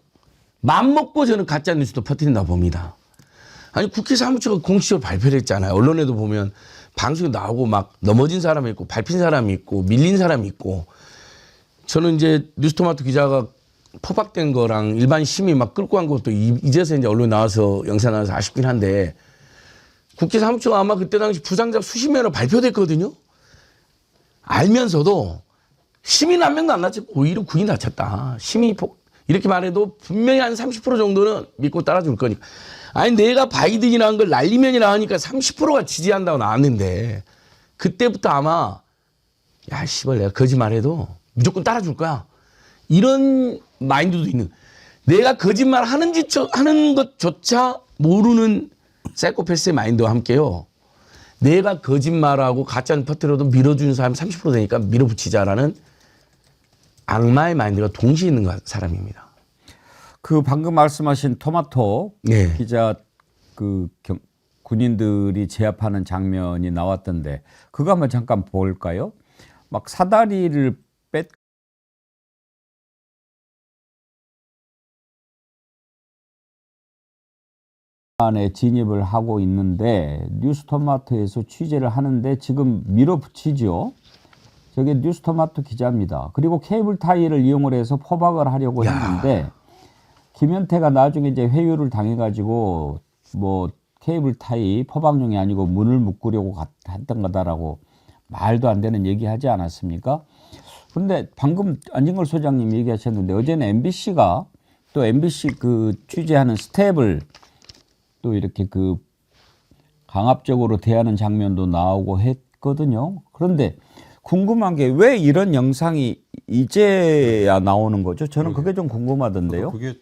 Speaker 5: 맘먹고 저는 가짜 뉴스도 퍼뜨린다고 봅니다. 아니 국회 사무처가 공식적으로 발표를 했잖아요. 언론에도 보면 방송에 나오고 막 넘어진 사람이 있고 밟힌 사람이 있고 밀린 사람이 있고, 저는 이제 뉴스토마토 기자가 포박된 거랑 일반 시민이 막 끌고 간 것도 이제서 이제 언론에 나와서 영상 나와서 아쉽긴 한데, 국회 사무처가 아마 그때 당시 부상자 수십 명으로 발표됐거든요. 알면서도 시민 한 명도 안 다쳤고 오히려 군이 다쳤다. 이렇게 말해도 분명히 한 30% 정도는 믿고 따라줄 거니까. 아니 내가 바이든이라는 걸 날리면이라 하니까 30%가 지지한다고 나왔는데 그때부터 아마 야 씨발 내가 거짓말해도 무조건 따라줄 거야. 이런 마인드도 있는. 내가 거짓말 하는 것조차 모르는 사이코패스의 마인드와 함께요. 내가 거짓말하고 가짜는 퍼뜨려도 밀어주는 사람이 30% 되니까 밀어붙이자라는 악마의 마인드가 동시에 있는 사람입니다.
Speaker 2: 그 방금 말씀하신 토마토
Speaker 5: 네.
Speaker 2: 기자 군인들이 제압하는 장면이 나왔던데 그거 한번 잠깐 볼까요? 막 사다리를 안에 진입을 하고 있는데 뉴스토마토에서 취재를 하는데 지금 밀어붙이죠. 저게 뉴스토마토 기자입니다. 그리고 케이블 타이를 이용을 해서 포박을 하려고 했는데 김현태가 나중에 이제 회유를 당해가지고 뭐 케이블 타이 포박용이 아니고 문을 묶으려고 했던 거다라고 말도 안 되는 얘기하지 않았습니까? 그런데 방금 안진걸 소장님 얘기하셨는데 어제는 MBC가 또 MBC 그 취재하는 스텝을 또 이렇게 그 강압적으로 대하는 장면도 나오고 했거든요. 그런데 궁금한 게 왜 이런 영상이 이제야 나오는 거죠? 저는 그게 좀 궁금하던데요.
Speaker 4: 그게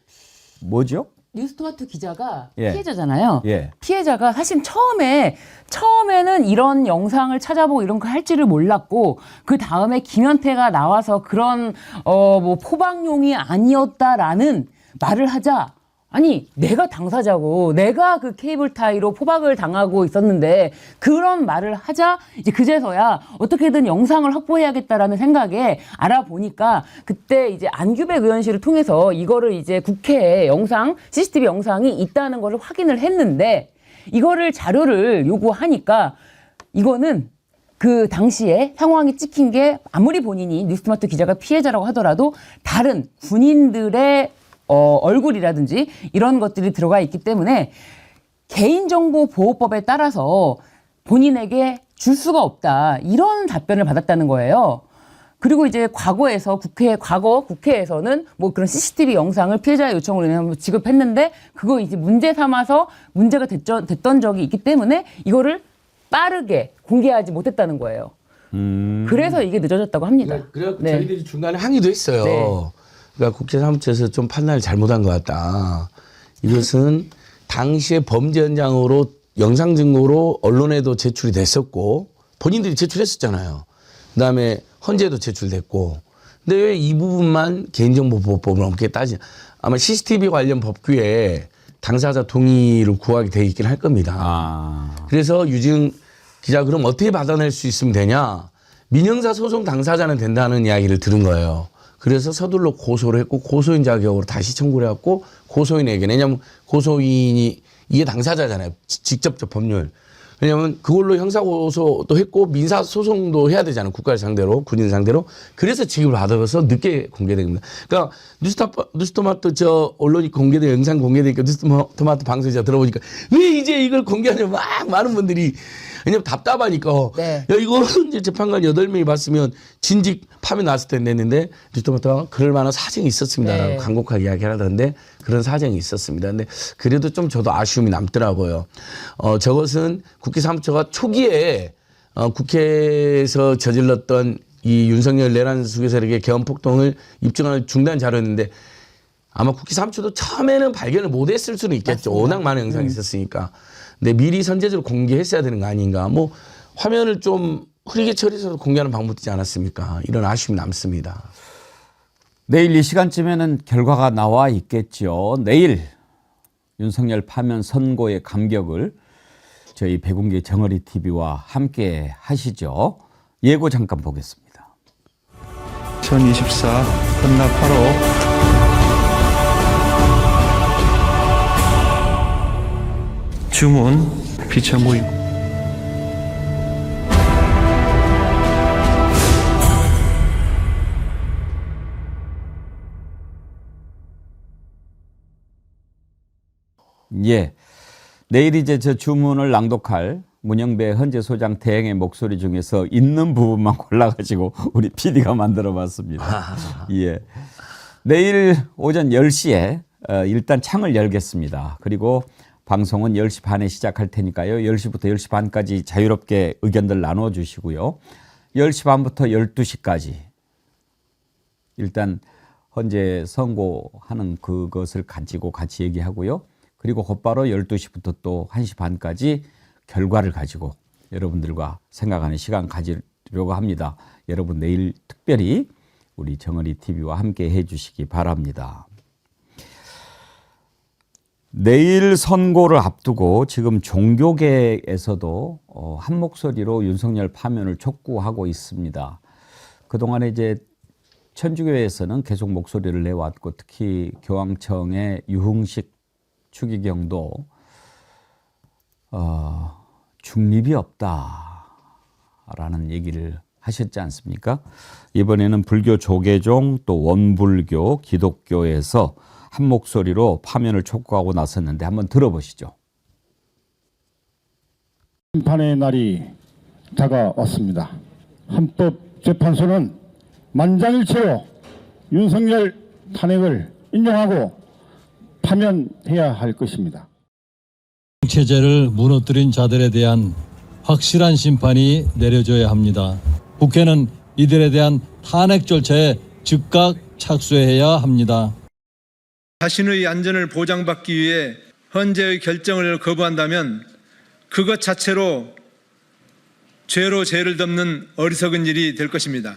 Speaker 3: 뭐죠? 뉴스토마토 기자가
Speaker 2: 예.
Speaker 3: 피해자잖아요.
Speaker 2: 예.
Speaker 3: 피해자가 사실 처음에는 이런 영상을 찾아보고 이런 거 할지를 몰랐고 그 다음에 김현태가 나와서 그런 뭐 포박용이 아니었다라는 말을 하자. 아니 내가 당사자고 내가 그 케이블 타이로 포박을 당하고 있었는데 그런 말을 하자 이제 그제서야 어떻게든 영상을 확보해야겠다라는 생각에 알아보니까 그때 이제 안규백 의원실을 통해서 이거를 이제 국회에 CCTV 영상이 있다는 것을 확인을 했는데 이거를 자료를 요구하니까 이거는 그 당시에 상황이 찍힌 게 아무리 본인이 뉴스토마토 기자가 피해자라고 하더라도 다른 군인들의 얼굴이라든지 이런 것들이 들어가 있기 때문에 개인정보보호법에 따라서 본인에게 줄 수가 없다. 이런 답변을 받았다는 거예요. 그리고 이제 국회에서는 뭐 그런 CCTV 영상을 피해자의 요청으로 인해 지급했는데 그거 이제 문제 삼아서 문제가 됐던 적이 있기 때문에 이거를 빠르게 공개하지 못했다는 거예요. 그래서 이게 늦어졌다고 합니다.
Speaker 5: 그래서 저희들이 중간에 항의도 했어요.
Speaker 3: 네.
Speaker 5: 그러니까 국회 사무처에서 좀 판단을 잘못한 것 같다. 이것은 당시에 범죄 현장으로 영상 증거로 언론에도 제출이 됐었고 본인들이 제출했었잖아요. 그다음에 헌재에도 제출됐고. 근데 왜 이 부분만 개인정보보호법을 어떻게 따지냐. 아마 CCTV 관련 법규에 당사자 동의를 구하게 돼 있긴 할 겁니다. 그래서 유증 기자 그럼 어떻게 받아낼 수 있으면 되냐. 민형사 소송 당사자는 된다는 이야기를 들은 거예요. 그래서 서둘러 고소를 했고 고소인 자격으로 다시 청구를 해갖고 고소인에게 왜냐하면 고소인이 이게 당사자잖아요. 직접적 법률. 왜냐하면 그걸로 형사고소도 했고 민사소송도 해야 되잖아요. 국가를 상대로 군인 상대로. 그래서 지급을 받아서 늦게 공개된 겁니다. 그러니까 뉴스토마토 언론이 공개된 영상 공개되니까 뉴스토마토 방송자 들어보니까 왜 이제 이걸 공개하냐고 막 많은 분들이 왜냐면 답답하니까
Speaker 3: 네.
Speaker 5: 야 이거 이제 재판관 8명이 봤으면 진직 파면 나왔을 텐데 했는데 뉴스토마토가 그럴 만한 사정이 있었습니다라고
Speaker 3: 네.
Speaker 5: 간곡하게 이야기하던데 그런 사정이 있었습니다. 근데 그래도 좀 저도 아쉬움이 남더라고요. 저것은 국회 사무처가 초기에 국회에서 저질렀던 이 윤석열 내란 수개세력의 계엄폭동을 입증하는 중단 자료였는데 아마 국회 사무처도 처음에는 발견을 못했을 수는 있겠죠.
Speaker 3: 맞습니다.
Speaker 5: 워낙 많은 영상이 있었으니까. 근데 미리 선제적으로 공개했어야 되는 거 아닌가. 뭐 화면을 좀 흐리게 처리해서 공개하는 방법도 있지 않았습니까. 이런 아쉬움이 남습니다.
Speaker 2: 내일 이 시간쯤에는 결과가 나와 있겠죠. 내일 윤석열 파면 선고의 감격을 저희 백운기 정어리 TV와 함께 하시죠. 예고 잠깐 보겠습니다.
Speaker 8: 2024 헌납 8호 주문 피처모임
Speaker 2: 예. 내일 이제 저 주문을 낭독할 문영배 헌재 소장 대행의 목소리 중에서 있는 부분만 골라가지고 우리 PD가 만들어봤습니다. 예. 내일 오전 10시에 일단 창을 열겠습니다. 그리고 방송은 10시 반에 시작할 테니까요. 10시부터 10시 반까지 자유롭게 의견들 나눠주시고요. 10시 반부터 12시까지 일단 헌재 선고하는 그것을 가지고 같이 얘기하고요. 그리고 곧바로 12시부터 또 1시 반까지 결과를 가지고 여러분들과 생각하는 시간 가지려고 합니다. 여러분 내일 특별히 우리 정은이 TV와 함께 해주시기 바랍니다. 내일 선고를 앞두고 지금 종교계에서도 한 목소리로 윤석열 파면을 촉구하고 있습니다. 그동안에 이제 천주교에서는 계속 목소리를 내왔고 특히 교황청의 유흥식 추기경도 중립이 없다라는 얘기를 하셨지 않습니까? 이번에는 불교 조계종 또 원불교 기독교에서 한 목소리로 파면을 촉구하고 나섰는데 한번 들어보시죠.
Speaker 10: 심판의 날이 다가왔습니다. 헌법재판소는 만장일치로 윤석열 탄핵을 인정하고 파면해야 할 것입니다.
Speaker 11: 체제를 무너뜨린 자들에 대한 확실한 심판이 내려져야 합니다. 국회는 이들에 대한 탄핵 절차에 즉각 착수해야 합니다.
Speaker 12: 자신의 안전을 보장받기 위해 헌재의 결정을 거부한다면 그것 자체로 죄로 죄를 덮는 어리석은 일이 될 것입니다.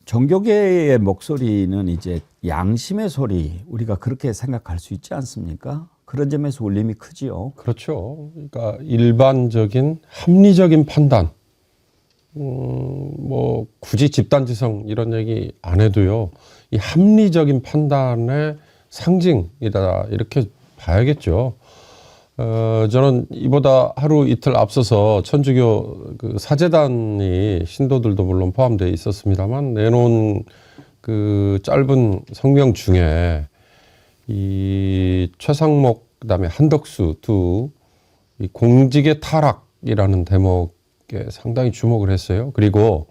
Speaker 2: 종교계의 목소리는 이제 양심의 소리, 우리가 그렇게 생각할 수 있지 않습니까? 그런 점에서 울림이 크지요.
Speaker 4: 그렇죠. 그러니까 일반적인 합리적인 판단, 뭐 굳이 집단지성 이런 얘기 안 해도요. 이 합리적인 판단의 상징이다 이렇게 봐야겠죠. 저는 이보다 하루 이틀 앞서서 천주교 그 사제단이 신도들도 물론 포함되어 있었습니다만 내놓은 그 짧은 성명 중에 이 최상목 그다음에 한덕수 두 이 공직의 타락이라는 대목에 상당히 주목을 했어요. 그리고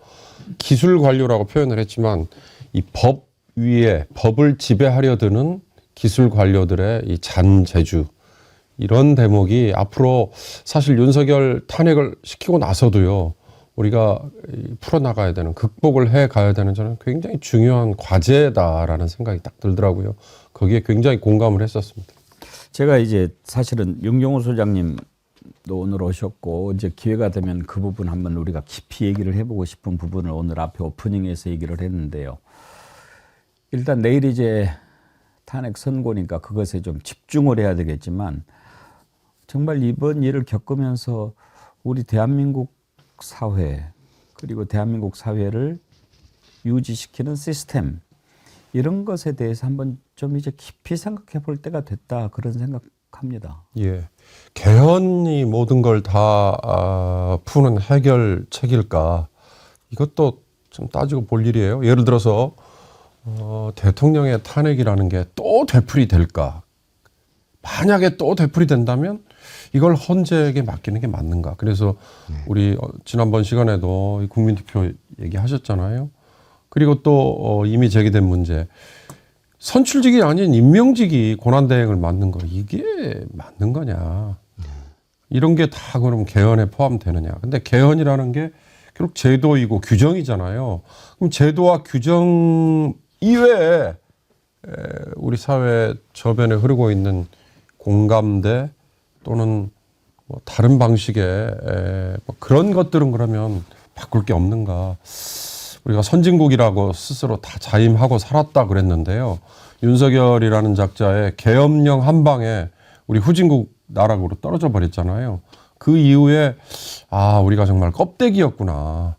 Speaker 4: 기술 관료라고 표현을 했지만 이 법 위에 법을 지배하려 드는 기술 관료들의 이 잔재주 이런 대목이 앞으로 사실 윤석열 탄핵을 시키고 나서도요. 우리가 풀어나가야 되는 극복을 해가야 되는 저는 굉장히 중요한 과제다라는 생각이 딱 들더라고요. 거기에 굉장히 공감을 했었습니다.
Speaker 2: 제가 이제 사실은 윤경호 소장님도 오늘 오셨고 이제 기회가 되면 그 부분 한번 우리가 깊이 얘기를 해보고 싶은 부분을 오늘 앞에 오프닝에서 얘기를 했는데요. 일단 내일 이제 탄핵 선고니까 그것에 좀 집중을 해야 되겠지만 정말 이번 일을 겪으면서 우리 대한민국 사회 그리고 대한민국 사회를 유지시키는 시스템 이런 것에 대해서 한번 좀 이제 깊이 생각해 볼 때가 됐다 그런 생각합니다.
Speaker 4: 예, 개헌이 모든 걸 다 푸는 해결책일까? 이것도 좀 따지고 볼 일이에요. 예를 들어서 대통령의 탄핵이라는 게 또 되풀이 될까? 만약에 또 되풀이 된다면 이걸 헌재에게 맡기는 게 맞는가? 그래서 우리 지난번 시간에도 국민투표 얘기하셨잖아요. 그리고 또 이미 제기된 문제. 선출직이 아닌 임명직이 권한대행을 맡는 거 이게 맞는 거냐. 이런 게 다 그럼 개헌에 포함되느냐. 근데 개헌이라는 게 결국 제도이고 규정이잖아요. 그럼 제도와 규정 이외에 우리 사회 저변에 흐르고 있는 공감대 또는 뭐 다른 방식의 뭐 그런 것들은 그러면 바꿀 게 없는가. 우리가 선진국이라고 스스로 다 자임하고 살았다 그랬는데요. 윤석열이라는 작자의 계엄령 한 방에 우리 후진국 나락으로 떨어져 버렸잖아요. 그 이후에 우리가 정말 껍데기였구나.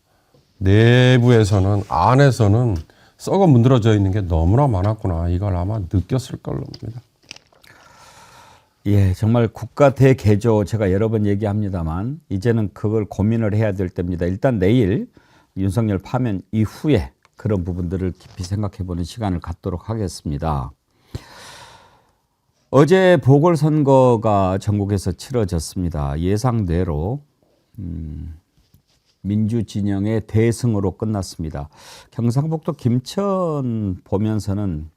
Speaker 4: 내부에서는 안에서는 썩어 문드러져 있는 게 너무나 많았구나. 이걸 아마 느꼈을 겁니다.
Speaker 2: 예, 정말 국가 대개조 제가 여러 번 얘기합니다만 이제는 그걸 고민을 해야 될 때입니다. 일단 내일 윤석열 파면 이후에 그런 부분들을 깊이 생각해보는 시간을 갖도록 하겠습니다. 어제 보궐선거가 전국에서 치러졌습니다. 예상대로 민주진영의 대승으로 끝났습니다. 경상북도 김천 보면서는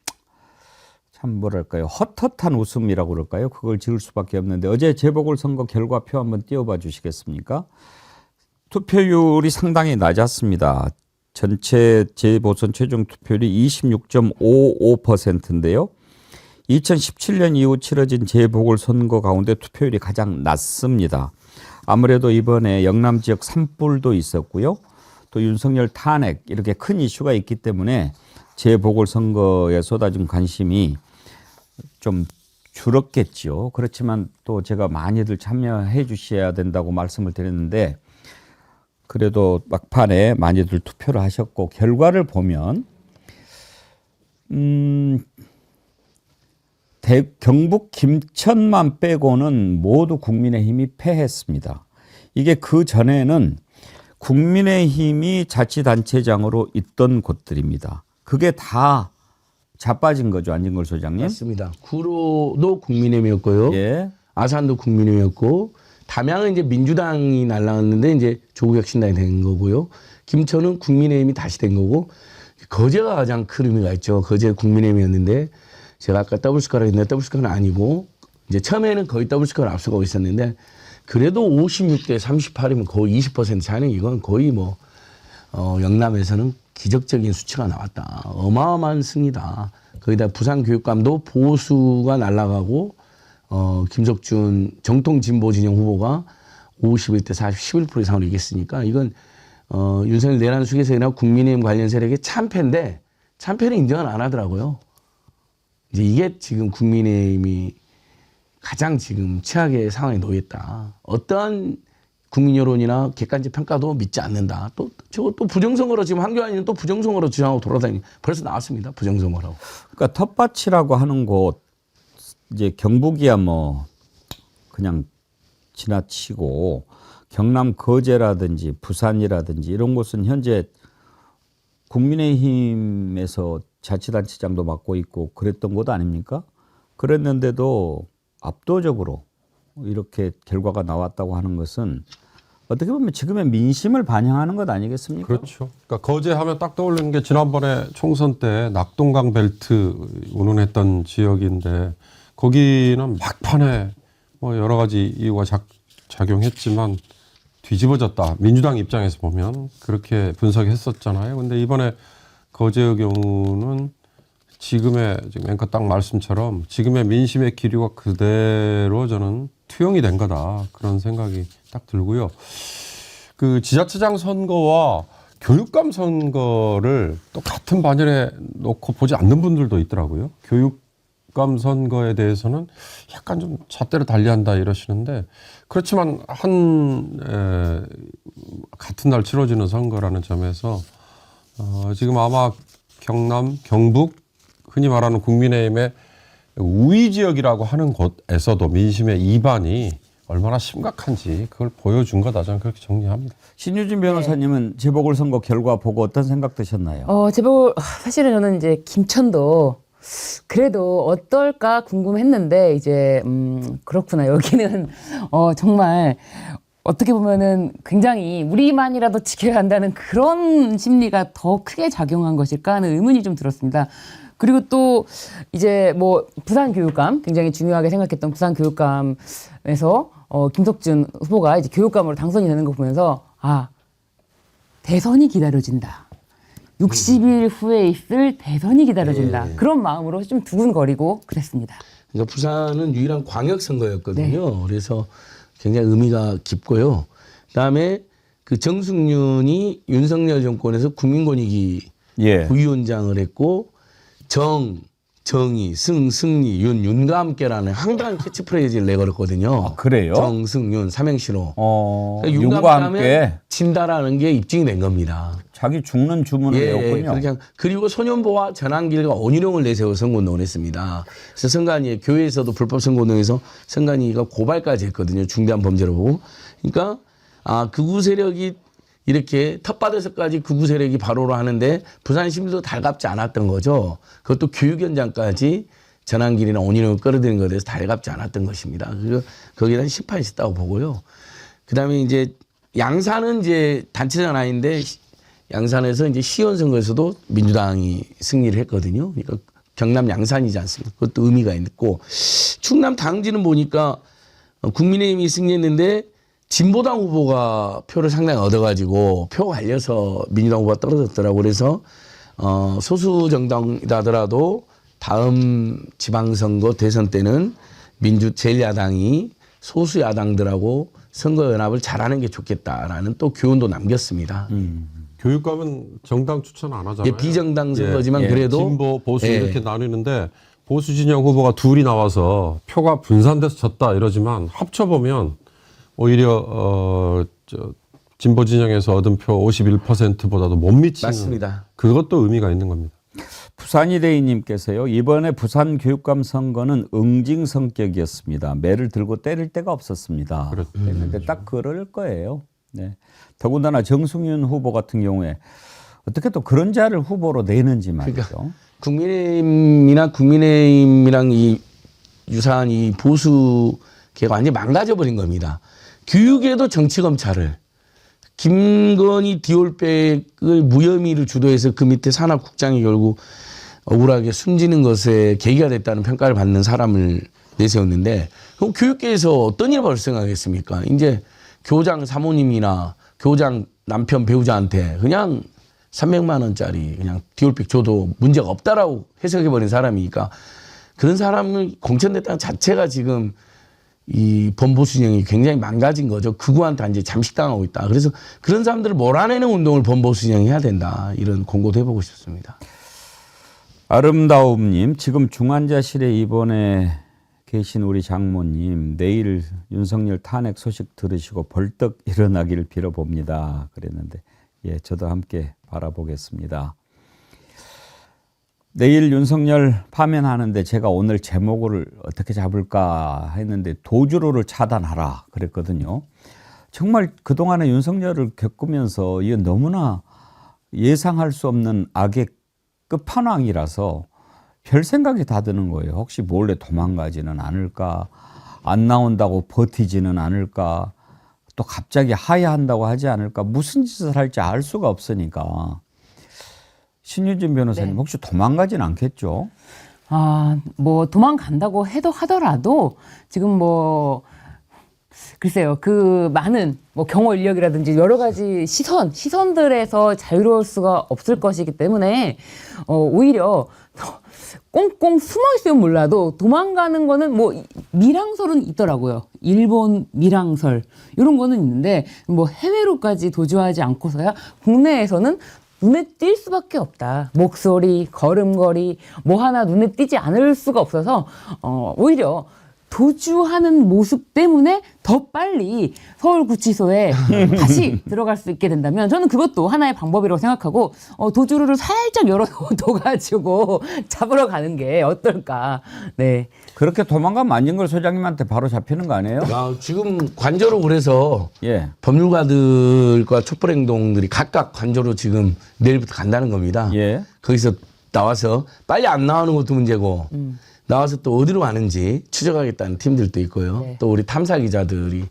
Speaker 2: 참 뭐랄까요, 헛헛한 웃음이라고 그럴까요? 그걸 지을 수밖에 없는데 어제 재보궐선거 결과표 한번 띄워봐 주시겠습니까? 투표율이 상당히 낮았습니다. 전체 재보선 최종 투표율이 26.55%인데요. 2017년 이후 치러진 재보궐선거 가운데 투표율이 가장 낮습니다. 아무래도 이번에 영남 지역 산불도 있었고요. 또 윤석열 탄핵 이렇게 큰 이슈가 있기 때문에 재보궐선거에 쏟아진 관심이 좀 줄었겠죠. 그렇지만 또 제가 많이들 참여해 주셔야 된다고 말씀을 드렸는데 그래도 막판에 많이들 투표를 하셨고 결과를 보면 경북 김천만 빼고는 모두 국민의힘이 패했습니다. 이게 그 전에는 국민의힘이 자치단체장으로 있던 곳들입니다. 그게 다 자빠진 거죠, 안진걸 소장님?
Speaker 5: 맞습니다. 구로도 국민의힘이었고요.
Speaker 2: 예.
Speaker 5: 아산도 국민의힘이었고 담양은 이제 민주당이 날라갔는데 이제 조국혁신당이 된 거고요. 김천은 국민의힘이 다시 된 거고 거제가 가장 큰 의미가 있죠. 거제 국민의힘이었는데 제가 아까 더블스코어라 했는데 더블스코어는 아니고 이제 처음에는 거의 더블스코어를 앞서가고 있었는데 그래도 56대 38이면 거의 20% 차이는 이건 거의 뭐 영남에서는 기적적인 수치가 나왔다. 어마어마한 승리다. 거기다 부산교육감도 보수가 날아가고 김석준 정통 진보 진영 후보가 51대 40, 11% 이상으로 이겼으니까 이건 윤석열 내란 수계세나 국민의힘 관련 세력의 참패인데 참패는 인정을 안 하더라고요. 이제 이게 지금 국민의힘이 가장 지금 최악의 상황에 놓였다. 어떠한 국민 여론이나 객관적 평가도 믿지 않는다. 또 부정선거로 지금 한교안이는 또 부정선거로 주장하고 돌아다니는 벌써 나왔습니다. 부정선거라고.
Speaker 2: 그러니까 텃밭이라고 하는 곳 이제 경북이야 뭐 그냥 지나치고 경남 거제라든지 부산이라든지 이런 곳은 현재 국민의힘에서 자치단체장도 맡고 있고 그랬던 곳 아닙니까? 그랬는데도 압도적으로 이렇게 결과가 나왔다고 하는 것은 어떻게 보면 지금의 민심을 반영하는 것 아니겠습니까?
Speaker 4: 그렇죠. 그러니까 거제 하면 딱 떠오르는 게 지난번에 총선 때 낙동강 벨트 운운했던 지역인데 거기는 막판에 뭐 여러 가지 이유가 작용했지만 뒤집어졌다. 민주당 입장에서 보면 그렇게 분석했었잖아요. 근데 이번에 거제의 경우는 지금의 지금 앵커 딱 말씀처럼 지금의 민심의 기류가 그대로 저는 투영이 된 거다. 그런 생각이 딱 들고요. 그 지자체장 선거와 교육감 선거를 또 같은 반열에 놓고 보지 않는 분들도 있더라고요. 교육감 선거에 대해서는 약간 좀 잣대로 달리한다 이러시는데 그렇지만 같은 날 치러지는 선거라는 점에서 지금 아마 경남, 경북 흔히 말하는 국민의힘의 우위 지역이라고 하는 곳에서도 민심의 이반이 얼마나 심각한지 그걸 보여준 거다. 저는 그렇게 정리합니다.
Speaker 2: 신유진 변호사님은 재보궐선거 결과 보고 어떤 생각 드셨나요?
Speaker 3: 사실은 저는 이제 김천도 그래도 어떨까 궁금했는데 이제 그렇구나. 여기는 정말 어떻게 보면은 굉장히 우리만이라도 지켜야 한다는 그런 심리가 더 크게 작용한 것일까 하는 의문이 좀 들었습니다. 그리고 또 이제 뭐 부산교육감 굉장히 중요하게 생각했던 부산교육감에서 김석준 후보가 이제 교육감으로 당선이 되는 거 보면서 대선이 기다려진다. 60일 후에 있을 대선이 기다려진다.
Speaker 5: 네.
Speaker 3: 그런 마음으로 좀 두근거리고 그랬습니다.
Speaker 5: 그러니까 부산은 유일한 광역 선거였거든요. 네. 그래서 굉장히 의미가 깊고요. 그다음에 그 정승윤이 윤석열 정권에서 국민권익위 부위원장을 했고 정의, 승리, 윤과 함께라는 황당한 캐치프레이즈를 내걸었거든요.
Speaker 2: 그래요?
Speaker 5: 정승윤 삼행시로. 그러니까
Speaker 2: 윤과 함께
Speaker 5: 친다라는 게 입증이 된 겁니다.
Speaker 2: 자기 죽는 주문을 외웠군요.
Speaker 5: 그리고 소년보와 전환길과 원희룡을 내세워 선거운동을 했습니다. 그래서 선관위 교회에서도 불법 선거운동에서 선관위가 고발까지 했거든요. 중대한 범죄로 보고. 그러니까 극우 세력이 이렇게 텃밭에서까지 극우 세력이 바로로 하는데 부산 시민도 달갑지 않았던 거죠. 그것도 교육 현장까지 전환길이나 온인을 끌어들이는 것에 대해서 달갑지 않았던 것입니다. 그리고 거기에 대한 심판이 있었다고 보고요. 그다음에 이제 양산은 이제 단체장 아닌데 양산에서 이제 시의원 선거에서도 민주당이 승리를 했거든요. 그러니까 경남 양산이지 않습니까? 그것도 의미가 있고 충남 당지는 보니까 국민의힘이 승리했는데 진보당 후보가 표를 상당히 얻어가지고 표가 갈려서 민주당 후보가 떨어졌더라고. 그래서 소수 정당이라 하더라도 다음 지방선거 대선 때는 제1야당이 소수 야당들하고 선거연합을 잘하는 게 좋겠다라는 또 교훈도 남겼습니다.
Speaker 4: 교육감은 정당 추천 안 하잖아요.
Speaker 5: 예, 비정당 선거지만 그래도
Speaker 4: 진보 보수 이렇게 나뉘는데 보수 진영 후보가 둘이 나와서 표가 분산돼서 졌다 이러지만 합쳐보면 오히려 진보 진영에서 얻은 표 51%보다도 못 미치는
Speaker 5: 맞습니다.
Speaker 4: 그것도 의미가 있는 겁니다.
Speaker 2: 부산이대희님께서요. 이번에 부산 교육감 선거는 응징 성격이었습니다. 매를 들고 때릴 데가 없었습니다. 그런데 딱 그럴 거예요. 네. 더군다나 정승윤 후보 같은 경우에 어떻게 또 그런 자를 후보로 내는지 말이죠.
Speaker 5: 그러니까 국민의힘이랑 이 유사한 이 보수계가 완전히 망가져버린 겁니다. 교육에도 정치검찰을 김건희 디올백을 무혐의를 주도해서 그 밑에 산하국장이 결국 억울하게 숨지는 것에 계기가 됐다는 평가를 받는 사람을 내세웠는데 그럼 교육계에서 어떤 일을 발생하겠습니까? 이제 교장 사모님이나 교장 남편 배우자한테 그냥 300만 원짜리 그냥 디올백 줘도 문제가 없다라고 해석해버린 사람이니까 그런 사람을 공천됐다는 자체가 지금 이 범보수 진영이 굉장히 망가진 거죠. 극우한테 이제 잠식당하고 있다. 그래서 그런 사람들을 몰아내는 운동을 범보수 진영이 해야 된다. 이런 공고도 해보고 싶습니다.
Speaker 2: 아름다움님, 지금 중환자실에 입원해 계신 우리 장모님 내일 윤석열 탄핵 소식 들으시고 벌떡 일어나기를 빌어봅니다. 그랬는데 예, 저도 함께 바라보겠습니다. 내일 윤석열 파면하는데 제가 오늘 제목을 어떻게 잡을까 했는데 도주로를 차단하라 그랬거든요. 정말 그동안에 윤석열을 겪으면서 이게 너무나 예상할 수 없는 악의 끝판왕이라서 별 생각이 다 드는 거예요. 혹시 몰래 도망가지는 않을까, 안 나온다고 버티지는 않을까, 또 갑자기 하야한다고 하지 않을까, 무슨 짓을 할지 알 수가 없으니까. 신유진 변호사님, 혹시 도망가진 않겠죠?
Speaker 3: 뭐 도망간다고 하더라도 지금 글쎄요, 그 많은 경호 인력이라든지 여러 가지 시선들에서 자유로울 수가 없을 것이기 때문에 오히려 꽁꽁 숨어 있으면 몰라도 도망가는 거는 밀항설은 있더라고요. 일본 밀항설 이런 거는 있는데 해외로까지 도주하지 않고서야 국내에서는 눈에 띌 수밖에 없다. 목소리, 걸음걸이 하나 눈에 띄지 않을 수가 없어서 오히려 도주하는 모습 때문에 더 빨리 서울구치소에 다시 들어갈 수 있게 된다면 저는 그것도 하나의 방법이라고 생각하고 도주로를 살짝 열어둬가지고 잡으러 가는 게 어떨까. 네.
Speaker 2: 그렇게 도망가면 안진걸 소장님한테 바로 잡히는 거 아니에요?
Speaker 5: 지금 관저로 그래서 법률가들과 촛불행동들이 각각 관저로 지금 내일부터 간다는 겁니다. 거기서 나와서 빨리 안 나오는 것도 문제고 나와서 또 어디로 가는지 추적하겠다는 팀들도 있고요. 또 우리 탐사 기자들이.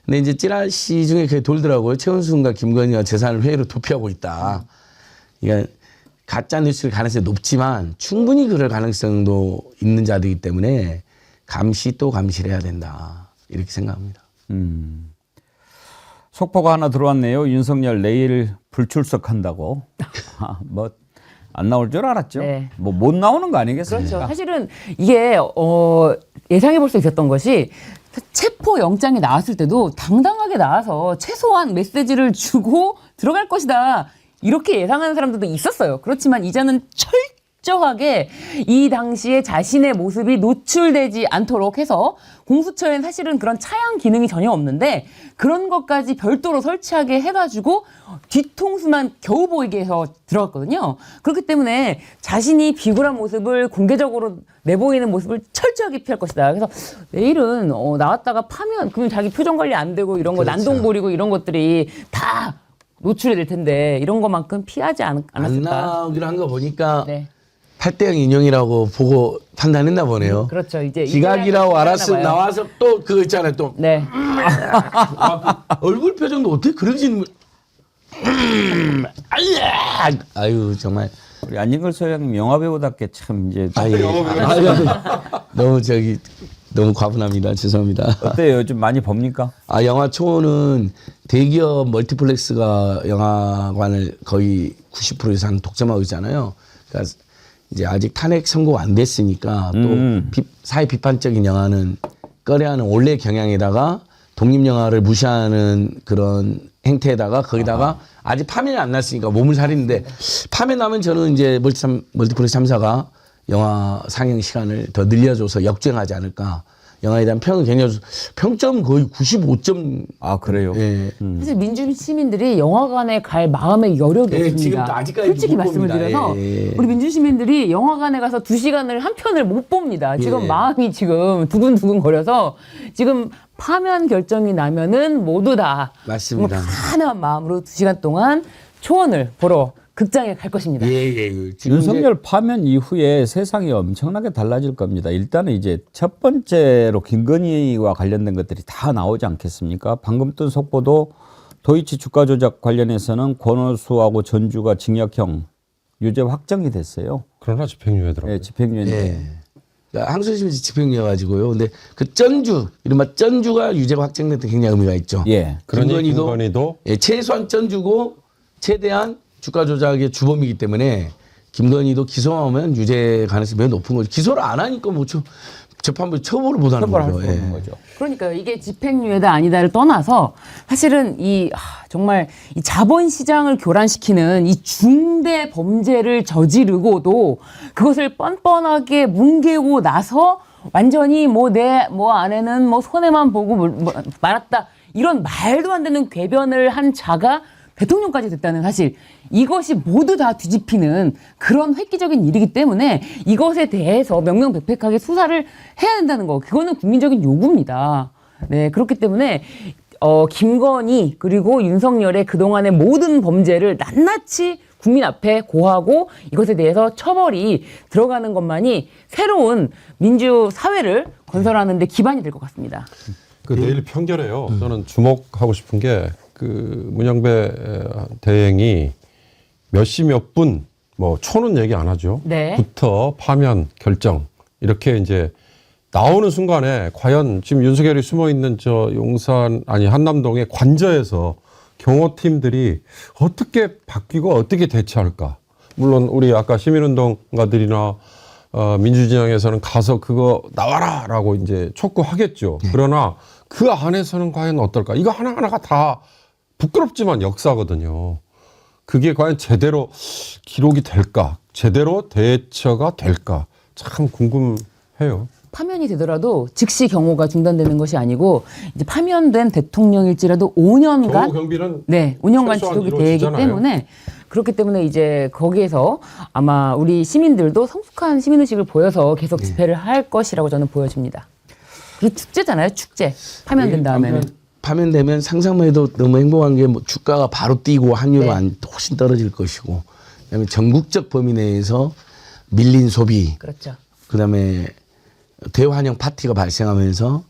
Speaker 5: 근데 이제 찌라시 중에 그게 돌더라고요. 최은순과 김건희가 재산을 회의로 도피하고 있다. 그러니까 가짜 뉴스일 가능성이 높지만 충분히 그럴 가능성도 있는 자들이기 때문에 감시 또 감시를 해야 된다. 이렇게 생각합니다.
Speaker 2: 속보가 하나 들어왔네요. 윤석열 내일 불출석한다고. 안 나올 줄 알았죠.
Speaker 3: 네.
Speaker 2: 못 나오는 거 아니겠습니까?
Speaker 3: 그렇죠. 사실은 이게 예상해 볼 수 있었던 것이 체포 영장이 나왔을 때도 당당하게 나와서 최소한 메시지를 주고 들어갈 것이다. 이렇게 예상하는 사람들도 있었어요. 그렇지만 이제는 철저하게 이 당시에 자신의 모습이 노출되지 않도록 해서 공수처에는 사실은 그런 차양 기능이 전혀 없는데 그런 것까지 별도로 설치하게 해가지고 뒤통수만 겨우 보이게 해서 들어갔거든요. 그렇기 때문에 자신이 비굴한 모습을 공개적으로 내보이는 모습을 철저하게 피할 것이다. 그래서 내일은 나왔다가 파면 그러면 자기 표정 관리 안 되고 이런 거 난동 부리고 이런 것들이 다 노출이 될 텐데 이런 것만큼 피하지 않았을까.
Speaker 5: 안 나오기로 한 거 보니까 8대0 인용이라고 보고 판단했나 보네요.
Speaker 3: 그렇죠. 이제
Speaker 5: 기각이라고 알았으면
Speaker 3: 봐요.
Speaker 5: 나와서 또 그거 있잖아요. 또
Speaker 3: 네.
Speaker 5: 얼굴 표정도 어떻게 그러지는 아유 정말
Speaker 2: 우리 안진걸 소장님 영화배우답게 참 이제
Speaker 5: 너무 과분합니다. 죄송합니다.
Speaker 2: 어때요? 요즘 많이 봅니까?
Speaker 5: 영화 초는 대기업 멀티플렉스가 영화관을 거의 90% 이상 독점하고 있잖아요. 그러니까 이제 아직 탄핵 선고 안 됐으니까 또 사회 비판적인 영화는 꺼려하는 원래 경향에다가 독립 영화를 무시하는 그런 행태에다가 거기다가 아직 파면이 안 났으니까 몸을 사리는데 파면 나면 저는 이제 멀티플렉스 3사가 영화 상영 시간을 더 늘려줘서 역주행하지 않을까. 영화에 대한 평은 굉장히 평점 거의 95점.
Speaker 2: 아 그래요?
Speaker 5: 예.
Speaker 3: 사실 민주 시민들이 영화관에 갈 마음의 여력이 없습니다.
Speaker 5: 지금도 아직까지
Speaker 3: 솔직히
Speaker 5: 못
Speaker 3: 말씀을
Speaker 5: 봅니다.
Speaker 3: 드려서
Speaker 5: 예.
Speaker 3: 우리 민주 시민들이 영화관에 가서 2시간을 한 편을 못 봅니다. 지금
Speaker 5: 예.
Speaker 3: 마음이 지금 두근두근 거려서 지금 파면 결정이 나면은 모두 다
Speaker 5: 맞습니다.
Speaker 3: 편한 마음으로 2시간 동안 초원을 보러 극장에 갈 것입니다.
Speaker 2: 윤석열 파면 이후에 세상이 엄청나게 달라질 겁니다. 일단은 이제 첫 번째로 김건희와 관련된 것들이 다 나오지 않겠습니까? 방금 뜬 속보도 도이치 주가 조작 관련해서는 권오수하고 전주가 징역형 유죄 확정이 됐어요.
Speaker 4: 그러나 집행유예더라고요.
Speaker 2: 네, 집행유예인데.
Speaker 5: 예. 그러니까 항소심에서 집행이어가지고요. 근데 그 이른바 전주가 유죄가 확정된 데 굉장히 의미가 있죠.
Speaker 2: 예.
Speaker 4: 그러니 김건희도
Speaker 5: 최소한 전주고 최대한 주가 조작의 주범이기 때문에 김건희도 기소하면 유죄 가능성이 매우 높은 거죠. 기소를 안 하니까 뭐 재판부 처벌을 못 하는 거죠. 예.
Speaker 3: 그러니까 이게 집행유예다 아니다를 떠나서 사실은 정말 이 자본시장을 교란시키는 이 중대 범죄를 저지르고도 그것을 뻔뻔하게 뭉개고 나서 완전히 내 안에는 손해만 보고 말았다 이런 말도 안 되는 궤변을 한 자가 대통령까지 됐다는 사실, 이것이 모두 다 뒤집히는 그런 획기적인 일이기 때문에 이것에 대해서 명명백백하게 수사를 해야 된다는 거, 그거는 국민적인 요구입니다. 네, 그렇기 때문에 김건희 그리고 윤석열의 그동안의 모든 범죄를 낱낱이 국민 앞에 고하고 이것에 대해서 처벌이 들어가는 것만이 새로운 민주 사회를 건설하는 데 기반이 될 것 같습니다.
Speaker 4: 내일 평결해요. 저는 주목하고 싶은 게 문영배 대행이 몇 시 몇 분, 초는 얘기 안 하죠.
Speaker 3: 네.
Speaker 4: 부터 파면 결정 이렇게 이제 나오는 순간에 과연 지금 윤석열이 숨어 있는 한남동의 관저에서 경호팀들이 어떻게 바뀌고 어떻게 대처할까? 물론 우리 아까 시민운동가들이나 민주진영에서는 가서 그거 나와라라고 이제 촉구하겠죠. 그러나 그 안에서는 과연 어떨까? 이거 하나하나가 다 부끄럽지만 역사거든요. 그게 과연 제대로 기록이 될까? 제대로 대처가 될까? 참 궁금해요.
Speaker 3: 파면이 되더라도 즉시 경호가 중단되는 것이 아니고 이제 파면된 대통령일지라도 5년간
Speaker 4: 경호 경비는
Speaker 3: 5년간 지속이 되기
Speaker 4: 이루어지잖아요.
Speaker 3: 때문에 그렇기 때문에 이제 거기에서 아마 우리 시민들도 성숙한 시민의식을 보여서 계속 집회를 할 것이라고 저는 보여집니다. 이게 축제잖아요, 축제. 파면된 다음에는.
Speaker 5: 파면되면 상상만 해도 너무 행복한 게 주가가 바로 뛰고 환율은 훨씬 떨어질 것이고, 그다음에 전국적 범위 내에서 밀린 소비,
Speaker 3: 그렇죠.
Speaker 5: 그다음에 대환영 파티가 발생하면서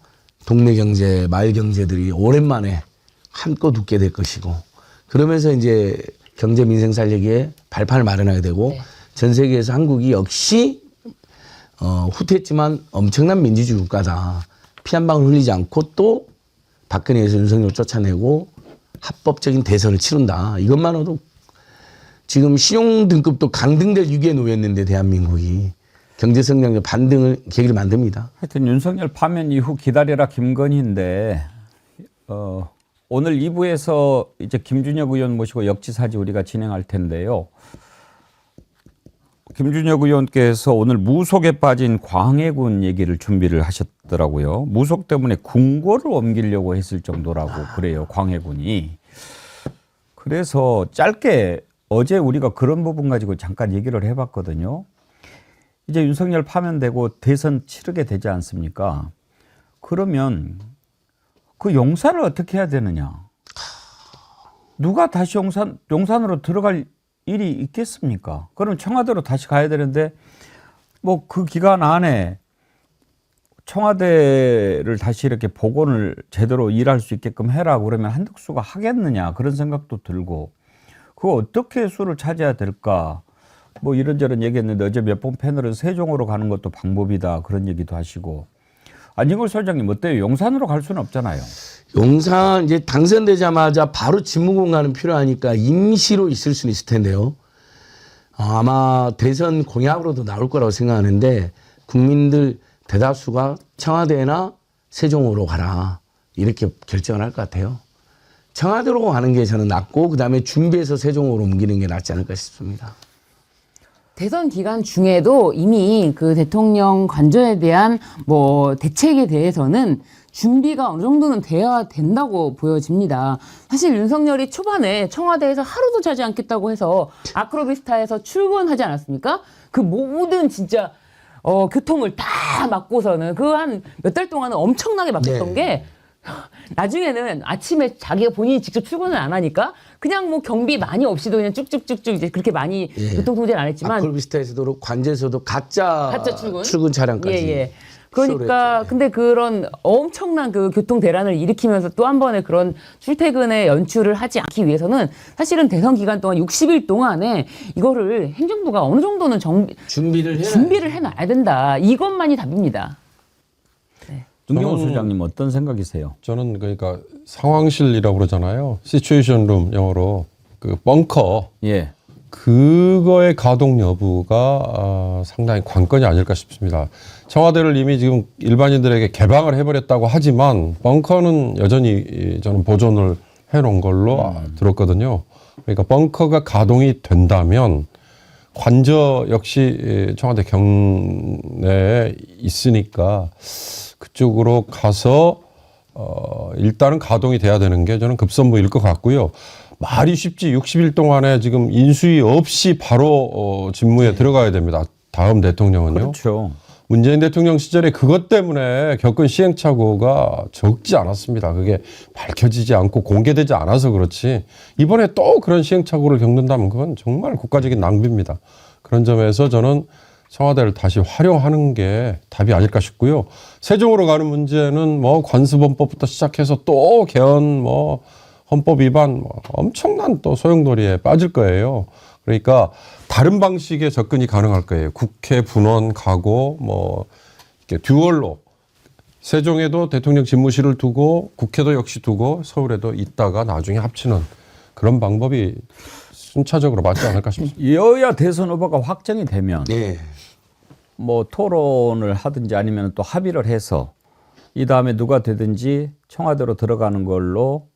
Speaker 5: 동네 경제, 마을 경제들이 오랜만에 한껏 웃게 될 것이고, 그러면서 이제 경제 민생 살리기에 발판을 마련하게 되고, 전 세계에서 한국이 역시 후퇴했지만 엄청난 민주주의 국가다. 피 한 방울 흘리지 않고 또 박근혜에서 윤석열 쫓아내고 합법적인 대선을 치른다. 이것만으로도 지금 신용등급도 강등될 위기에 놓였는데 대한민국이 경제성장력 반등을 계기를 만듭니다.
Speaker 2: 하여튼 윤석열 파면 이후 기다려라 김건희인데 오늘 2부에서 이제 김준혁 의원 모시고 역지사지 우리가 진행할 텐데요. 김준혁 의원께서 오늘 무속에 빠진 광해군 얘기를 준비를 하셨더라고요. 무속 때문에 궁궐을 옮기려고 했을 정도라고 그래요, 광해군이. 그래서 짧게 어제 우리가 그런 부분 가지고 잠깐 얘기를 해봤거든요. 이제 윤석열 파면되고 대선 치르게 되지 않습니까? 그러면 그 용산을 어떻게 해야 되느냐? 누가 다시 용산으로 들어갈 일이 있겠습니까? 그럼 청와대로 다시 가야 되는데 뭐 그 기간 안에 청와대를 다시 이렇게 복원을 제대로 일할 수 있게끔 해라 그러면 한덕수가 하겠느냐 그런 생각도 들고 그거 어떻게 수를 차지해야 될까 뭐 이런저런 얘기했는데 어제 몇 번 패널은 세종으로 가는 것도 방법이다 그런 얘기도 하시고 안진걸 소장님 어때요? 용산으로 갈 수는 없잖아요.
Speaker 5: 용산 이제 당선되자마자 바로 집무공간은 필요하니까 임시로 있을 수는 있을 텐데요. 아마 대선 공약으로도 나올 거라고 생각하는데 국민들 대다수가 청와대나 세종으로 가라 이렇게 결정을 할 것 같아요. 청와대로 가는 게 저는 낫고 그다음에 준비해서 세종으로 옮기는 게 낫지 않을까 싶습니다.
Speaker 3: 대선 기간 중에도 이미 그 대통령 관저에 대한 뭐 대책에 대해서는 준비가 어느 정도는 돼야 된다고 보여집니다. 사실 윤석열이 초반에 청와대에서 하루도 자지 않겠다고 해서 아크로비스타에서 출근하지 않았습니까? 그 모든 진짜 교통을 다 막고서는 그 한 몇 달 동안은 엄청나게 막혔던 게 나중에는 아침에 자기가 본인이 직접 출근을 안 하니까 그냥 뭐 경비 많이 없이도 그냥 쭉쭉쭉쭉 이제 그렇게 많이 교통 통제를 안 했지만
Speaker 5: 아크로비스타에서도 관제에서도 가짜 출근 차량까지.
Speaker 3: 그러니까 근데 그런 엄청난 그 교통 대란을 일으키면서 또 한 번의 그런 출퇴근의 연출을 하지 않기 위해서는 사실은 대선 기간 동안 60일 동안에 이거를 행정부가 어느 정도는 준비를 해놔야 된다. 이것만이 답입니다.
Speaker 2: 윤경호 소장님 어떤 생각이세요?
Speaker 4: 저는 그러니까 상황실이라고 그러잖아요. 시츄에이션 룸 영어로 그 벙커.
Speaker 2: 예.
Speaker 4: 그거의 가동 여부가 상당히 관건이 아닐까 싶습니다. 청와대를 이미 지금 일반인들에게 개방을 해버렸다고 하지만 벙커는 여전히 저는 보존을 해놓은 걸로 들었거든요. 그러니까 벙커가 가동이 된다면 관저 역시 청와대 경내에 있으니까 그쪽으로 가서 일단은 가동이 돼야 되는 게 저는 급선무일 것 같고요. 말이 쉽지 60일 동안에 지금 인수위 없이 바로 직무에 들어가야 됩니다. 다음 대통령은요.
Speaker 2: 그렇죠.
Speaker 4: 문재인 대통령 시절에 그것 때문에 겪은 시행착오가 적지 않았습니다. 그게 밝혀지지 않고 공개되지 않아서 그렇지 이번에 또 그런 시행착오를 겪는다면 그건 정말 국가적인 낭비입니다. 그런 점에서 저는 청와대를 다시 활용하는 게 답이 아닐까 싶고요. 세종으로 가는 문제는 뭐 관습헌법부터 시작해서 또 개헌 뭐 헌법 위반 엄청난 또 소용돌이에 빠질 거예요. 그러니까 다른 방식의 접근이 가능할 거예요. 국회 분원 가고 뭐 이렇게 듀얼로 세종에도 대통령 집무실을 두고 국회도 역시 두고 서울에도 있다가 나중에 합치는 그런 방법이 순차적으로 맞지 않을까 싶습니다.
Speaker 2: 여야 대선 후보가 확정이 되면 뭐 토론을 하든지 아니면 또 합의를 해서 이 다음에 누가 되든지 청와대로 들어가는 걸로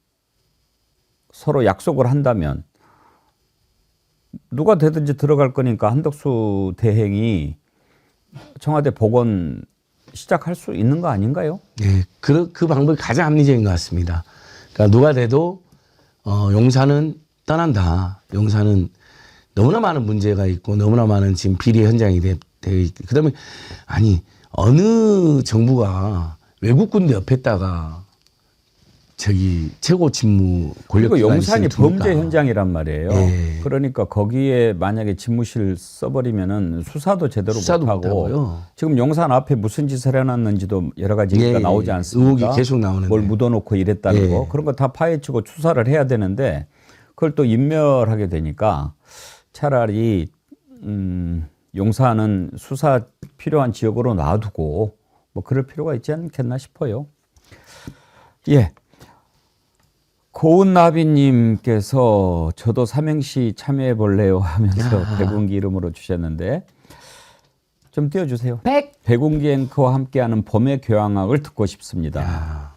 Speaker 2: 서로 약속을 한다면 누가 되든지 들어갈 거니까 한덕수 대행이 청와대 복원 시작할 수 있는 거 아닌가요?
Speaker 5: 네, 그 방법이 가장 합리적인 것 같습니다. 그러니까 누가 돼도 용산은 떠난다. 용산은 너무나 많은 문제가 있고 너무나 많은 지금 비리 현장이 되어 있고 그다음에 아니 어느 정부가 외국 군대 옆에다가 저기 최고 직무 권력
Speaker 2: 그리고 용산이 범죄 현장이란 말이에요. 그러니까 거기에 만약에 집무실 써버리면은 수사도 제대로 못하고 지금 용산 앞에 무슨 짓을 해놨는지도 여러 가지 얘기가 나오지 않습니까?
Speaker 5: 의혹이 계속 나오는데
Speaker 2: 뭘 묻어놓고 이랬다는 거 그런 거 다 파헤치고 수사를 해야 되는데 그걸 또 인멸하게 되니까 차라리 용산은 수사 필요한 지역으로 놔두고 뭐 그럴 필요가 있지 않겠나 싶어요. 예. 고은나비님께서 저도 삼행시 참여해 볼래요 하면서 백운기 이름으로 주셨는데 좀 띄워주세요. 백운기 앵커와 함께하는 봄의 교향악을 듣고 싶습니다.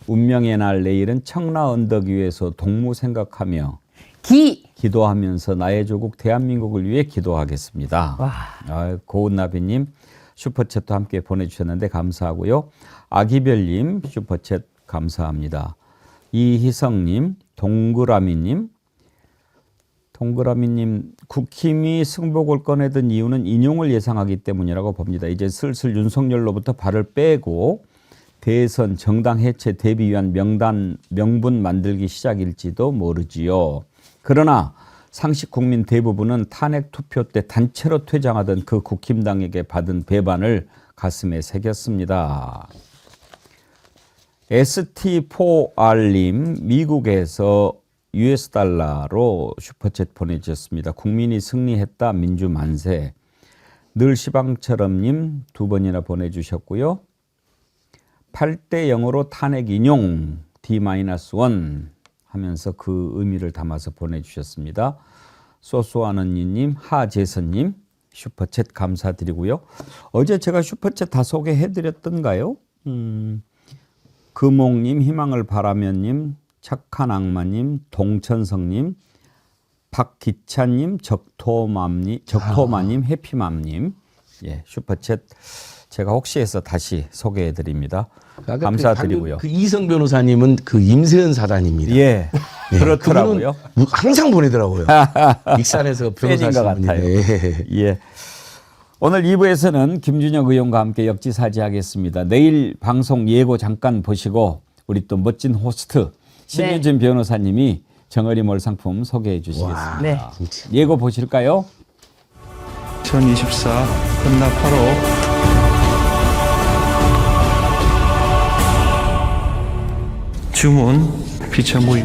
Speaker 2: 운명의 날 내일은 청라 언덕 위에서 동무 생각하며 기도하면서 나의 조국 대한민국을 위해 기도하겠습니다. 고은나비님 슈퍼챗도 함께 보내주셨는데 감사하고요. 아기별님 슈퍼챗 감사합니다. 이희성님, 동그라미님, 국힘이 승복을 꺼내든 이유는 인용을 예상하기 때문이라고 봅니다. 이제 슬슬 윤석열로부터 발을 빼고 대선 정당 해체 대비 위한 명분 만들기 시작일지도 모르지요. 그러나 상식 국민 대부분은 탄핵 투표 때 단체로 퇴장하던 그 국힘당에게 받은 배반을 가슴에 새겼습니다. ST4R님, 미국에서 US 달러로 슈퍼챗 보내주셨습니다. 국민이 승리했다, 민주 만세. 늘 시방처럼님 2번이나 보내주셨고요. 8대 0으로 탄핵 인용 D-1 하면서 그 의미를 담아서 보내주셨습니다. 소소하는님, 하재선님 슈퍼챗 감사드리고요. 어제 제가 슈퍼챗 다 소개해드렸던가요? 금옥님, 희망을 바라면님, 착한 악마님, 동천성님, 박기찬님, 적토마님, 해피맘님, 예, 슈퍼챗 제가 혹시 해서 다시 소개해드립니다. 감사드리고요.
Speaker 5: 그 이성 변호사님은 그 임세은 사단입니다.
Speaker 2: 예, 네, 그렇더라고요.
Speaker 5: 항상 보내더라고요. 익산에서 변호사
Speaker 2: 것 같아요. 예. 오늘 2부에서는 김준혁 의원과 함께 역지사지하겠습니다. 내일 방송 예고 잠깐 보시고 우리 또 멋진 호스트 신유진 변호사님이 정어리 몰상품 소개해 주시겠습니다.
Speaker 3: 네.
Speaker 2: 예고 보실까요?
Speaker 8: 2024 헌납 8호 주문 피차 모임